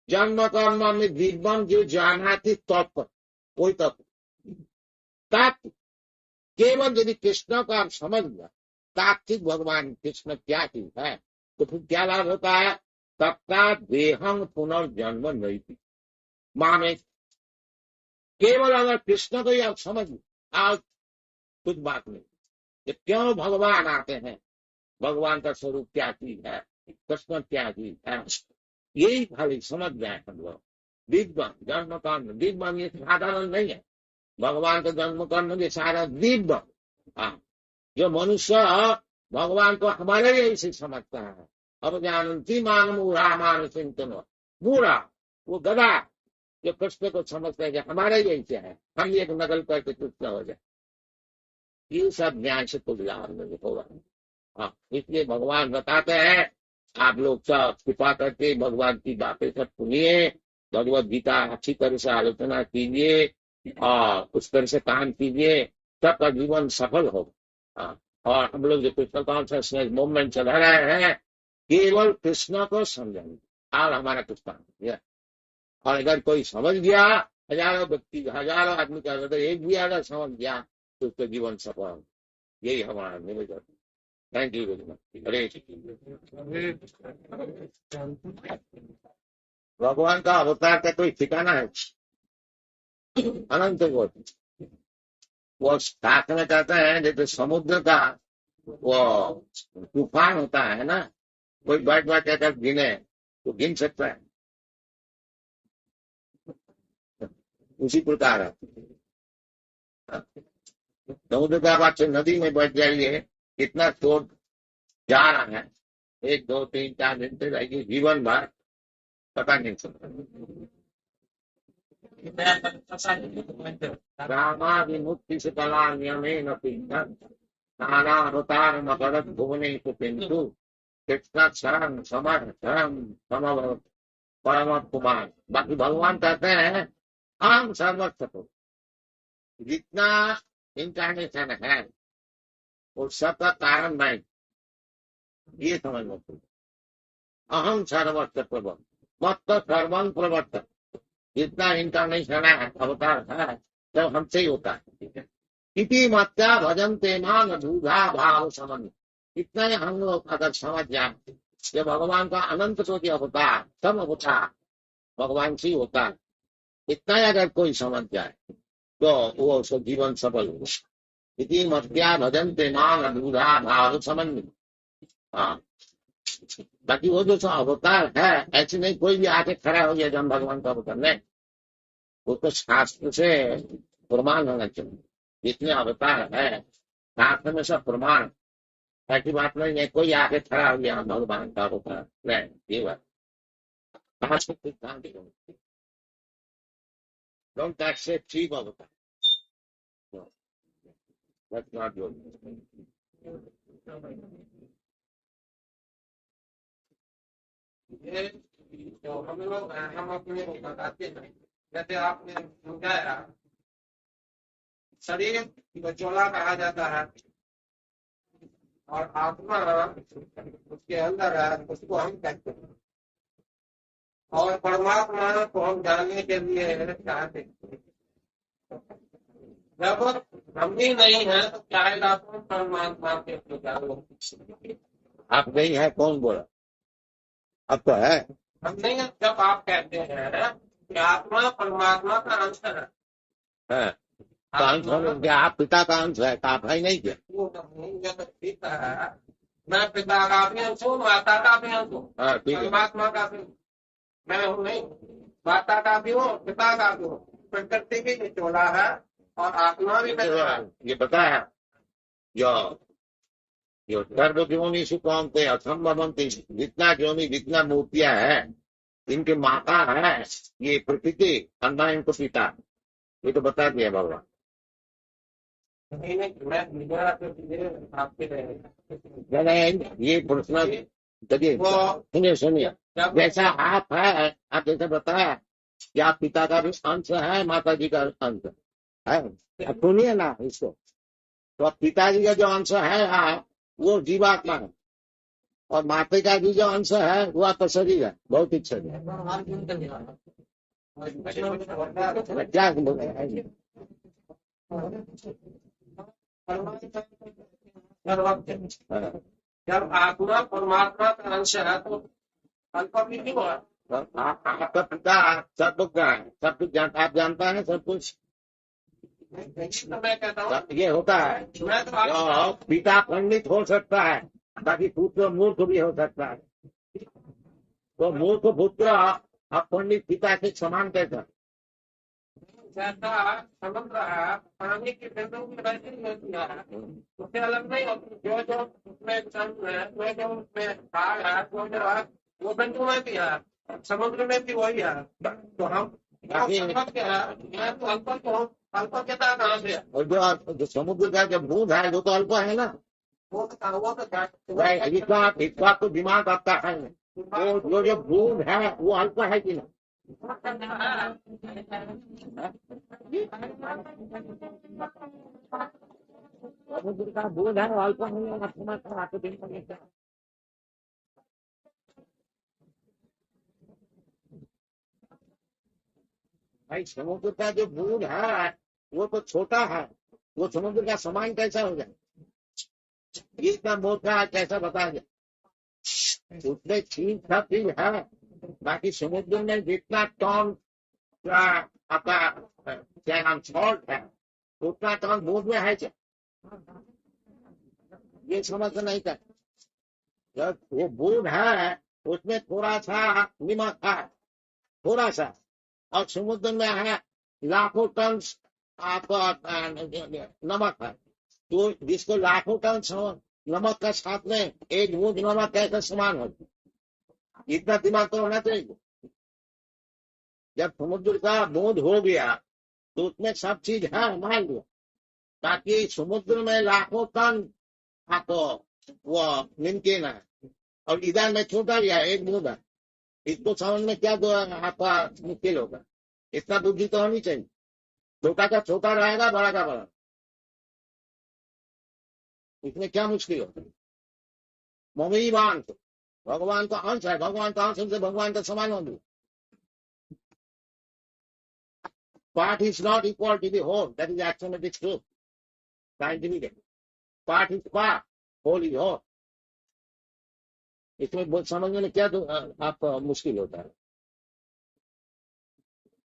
जन्म कर्म में दिग्गम जो जाना थी तत्व, कोई तत्व तात्व। केवल यदि कृष्ण को आप समझ लिया, तात्विक भगवान कृष्ण क्या चीज है, तो फिर क्या लाभ होता है? तत्ता देहं पुनर्जन्म नहीं थी माँ में। केवल अगर कृष्ण को ही आप समझ लो, आज कुछ बात नहीं कि क्यों भगवान आते हैं, भगवान का स्वरूप क्या चीज है, कृष्ण क्या चीज है, यही खाली समझ जाए हम लोग। दिव्य जन्म कर्म, दिव्य ये साधारण नहीं है। भगवान का जन्म कर्म ये सारा दिव्य। जो मनुष्य भगवान को हमारे लिए इसे समझता है, अब जानती मान मूढ़ा मान चिंतन मूढ़ा, वो गधा जो कृष्ण को समझते हैं कि हमारे लिए क्या है, हम एक नकल करके कृष्ण हो जाए, ये सब ज्ञान से कुछ लाभ नहीं होगा। हाँ, इसलिए भगवान बताते हैं आप लोग सब कृपा करके भगवान की बातें सब सुनिए, भगवत गीता अच्छी तरह से आलोचना कीजिए और उस तरह से काम कीजिए, सबका जीवन सफल होगा। हाँ, और हम लोग जो कृष्ण कॉन्शियसनेस मूवमेंट चला रहे हैं, केवल कृष्ण को समझेंगे और हमारा कृष्ण। और अगर कोई समझ गया, हजारों व्यक्ति हजारों आदमी का अगर एक भी अगर समझ गया तो उसका जीवन सफल। यही हमारा निवेदन। Thank you very much. हरे भगवान का अवतार का कोई ठिकाना है? अनंत वो साथ में कहते हैं जैसे समुद्र का वो तूफान होता है ना, कोई बैठ बैठ कर गिने तो गिन सकता है, उसी प्रकार है। समुद्र का बात नदी में बैठ जाइए, कितना शोर जा रहा है, 1 2 3 4 घंटे रहेगी, जीवन भर पता नहीं चलता। रामाभिमुक्ति से कला नियमेन पिंडं नाना अवतार मकरत भुवने कुपिंतु कृष्णाक्षरं समर्थं समभवत् परम कुमार। बाकी भगवान कहते हैं हम सर्वस्व को, जितना इंकारनेशन है वो सबका कारण मैं, ये समझ लो। अहम सर्वस्व प्रभु मत सर्वं प्रवर्तक, जितना इंकारनेशन है अवतार है तो हमसे ही होता है। इति मत्या भजन्ते मां दूधा भाव समन। इतना ही हम लोग अगर समझ जाए कि भगवान का अनंत कोटि अवतार सब अवतार भगवान से ही होता है, इतना ही अगर कोई समझ जाए तो वो उसका जीवन सफल हो। इति मत्या भजन्ते मां दूधा भाव समन। हाँ, बाकी वो जो अवतार है ऐसे नहीं कोई भी आके खड़ा हो गया जब भगवान का अवतार नहीं, वो तो शास्त्र से प्रमाण होना चाहिए। जितने अवतार है शास्त्र में सब प्रमाण, ऐसी बात नहीं है कोई आके खड़ा हो गया भगवान का अवतार नहीं, ये बात डोंट एक्सेप्ट चीप अवतार। That's not good. ये जो हम लोग हैं, हम अपने को बताते हैं, जैसे आपने समझाया शरीर बचोला कहा जाता है, और आत्मा उसके अंदर है, उसको हम कहते हैं। और परमात्मा को हम जानने के लिए चाहते हैं। जब हम भी नहीं है तो चाहेगा तो परमात्मा के जानो। आप नहीं है कौन बोला? अब तो है। हम नहीं है जब आप कहते हैं कि आत्मा परमात्मा का अंश है। तो अंश होने क्या आप पिता का अंश है? आप है नहीं क्या? वो नहीं, ये तो ठीक है। मैं पिता का भी अंश हूँ, माता का भी अंश हूँ, हाँ ठीक है। परमात्मा का भी मैं हूँ नहीं, माता का भी हूँ, पिता का भी हूँ। प्रकृति भी निचोड़ा है और आत्मा भी निचोड़ा है। ये पता है जो जो सर्वज्ञोनि सुकांते असंभवंती, जितना ज्योनि जितना मूर्तियां है इनके माता है ये प्रकृति, अन्ना इनको पिता। ये तो बता दिया भगवान। नहीं नहीं, मैं मेरा तो ये आपके ये प्रश्न चलिए वो सुनिए सुनिए। जब जैसा आप है, आप जैसे बताया कि आप पिता का भी अंश है, माता जी का अंश है। अब सुनिए ना इसको, तो अब पिताजी का जो अंश है वो जीवात्मा है, और माता का भी जो अंश है वो आपका शरीर है, भौतिक शरीर। क्या बोल रहे हैं? जब आत्मा परमात्मा का अंश है तो अल्प भी नहीं हुआ। आपका पिता सब कुछ सब कुछ आप जानता है सब कुछ। मैं कहता हूँ ये होता है मैं तो पिता पंडित हो सकता है, ताकि पुत्र मूर्ख भी हो सकता है। तो मूर्ख पुत्र अब पंडित पिता के समान कैसा? जैसा समुद्र है, पानी की बिंदु की वैसी ही होती है, उससे अलग नहीं होती। जो जो उसमें चंद है, जो जो उसमें भाग है, जो है वो बिंदु में भी है, समुद्र में भी वही है। तो हम मैं तो अल्प को अल्पज्ञता कहाँ से है? और जो समुद्र का जो बूंद है वो तो अल्प है ना। वो तो इसका तो दिमाग आपका है। वो जो बूंद है वो अल्प है कि नहीं? समुद्र का बूंद है अल्प नहीं है, आपको दिमाग। भाई समुद्र का जो बूंद है वो तो छोटा है, वो समुद्र का समान कैसा हो जाए? इतना मोटा कैसा बता जाए? उसमें ठीक था चीज है, बाकी समुद्र में जितना टन का आपका क्या नाम सॉल्ट है उतना टन बूंद में है क्या? ये समझ नहीं कर। जब वो बूंद है उसमें थोड़ा सा नमक है, थोड़ा सा, और समुद्र में है लाखों टन आपका नमक है। तो जिसको लाखों टन नमक का साथ में एक बूंद नमक कैसे समान हो? इतना दिमाग तो होना चाहिए। जब समुद्र का बूंद हो गया तो उसमें सब चीज है मान लो, ताकि समुद्र में लाखों टन आपको वो निमकिन है, और इधर में छोटा भी है एक बूंद है। इसको समझ में क्या दो आपका मुश्किल होगा? इतना बुद्धि तो होनी चाहिए। छोटा का छोटा रहेगा, बड़ा का बड़ा, इसमें क्या मुश्किल होगा? ममीवान तो भगवान का अंश है, भगवान का अंश से भगवान का समान होगी। Part is not equal to the whole. That is axiomatic truth. Scientific. Part is part. Whole is whole. इसमें समझने में क्या तो आप मुश्किल होता है?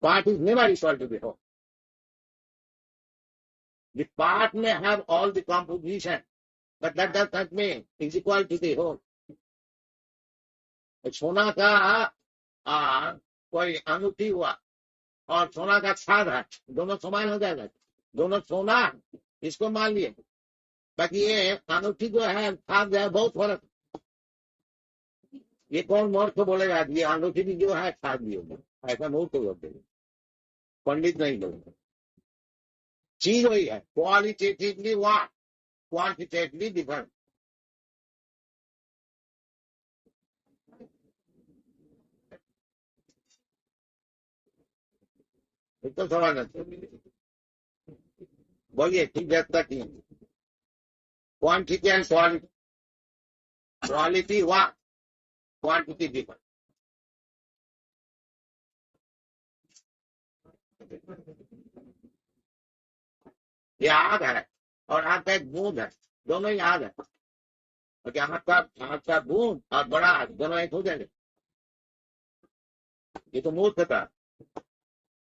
Part is never equal to the whole. The part may have all the composition, but that does not mean is equal to the whole. सोना का कोई अंगूठी हुआ और सोना का छाद है, दोनों समान हो जाएगा? दोनों सोना, इसको मान लिए, बाकी ये अंगूठी जो है छाद जो है बहुत फर्क। ये कौन मूर्ख बोलेगा? ये अंगूठी भी जो है छाद भी होगी, ऐसा मूर्ख बोलते हैं, पंडित नहीं बोलते। चीज वही है, क्वालिटेटिवली वन, क्वांटिटेटिवली डिफरेंट। तो सवाल नहीं बोलिए, ठीक है तक क्वांटिटी एंड क्वालिटी क्वालिटी व क्वांटिटी डिफरेंट। ये आग है और आग का एक बूंद है, दोनों ही आग है। तो क्या आग का बूंद और बड़ा आग दोनों एक हो जाएंगे? ये तो मूर्खता।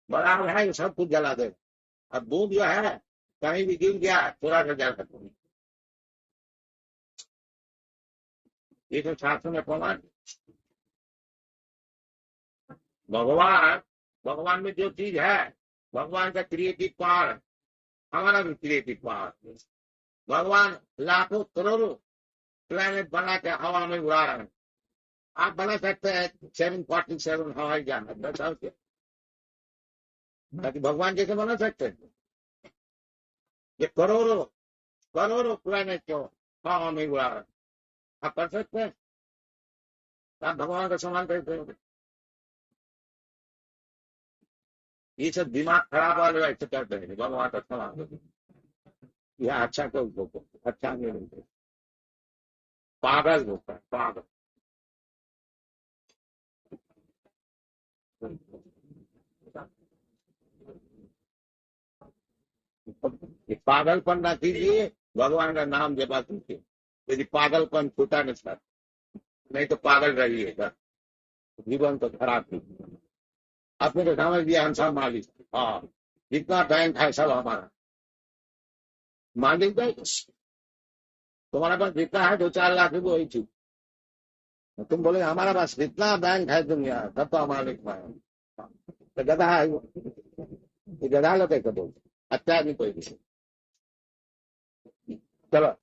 बड़ा आग है, ये सब कुछ जला देगा। अब बूंद जो है कहीं भी गिर गया थोड़ा सा जल सकता है। ये तो शास्त्र में प्रमाण। भगवान भगवान में जो चीज है, भगवान का क्रिएटिव पावर है, हमारा भी क्रिएटिव पावर। भगवान लाखों करोड़ों प्लेनेट बना के हवा में उड़ा रहे हैं। आप बना सकते हैं 747 हवाई जहाज, बताओ क्या? ताकि भगवान जैसे बना सकते हैं? ये करोड़ों करोड़ों प्लेनेट को हवा में उड़ा रहे हैं। आप कर सकते हैं? आप भगवान का सम्मान करते हो? ये सब दिमाग खराब वाले ऐसे करते हैं, भगवान का सम्मान करते हैं। यह अच्छा को अच्छा नहीं बोलते, पागल होता है, पागल। ये पागलपन ना कीजिए, भगवान का नाम जपा कीजिए। यदि पागलपन छूटा नहीं सर, नहीं तो पागल रहिएगा, जीवन तो खराब कीजिए। आपने तो समझ दिया हम सब मालिक। हाँ, जितना बैंक है सब हमारा मालिक बैंक। तुम्हारे पास जितना है 2-4 लाख रुपये वही चीज, तुम बोले हमारा पास जितना बैंक है दुनिया सब तो हमारा मालिक है। तो गधा है वो, ये गधा लोग कैसे बोलते? अच्छा नहीं कोई भी। चलो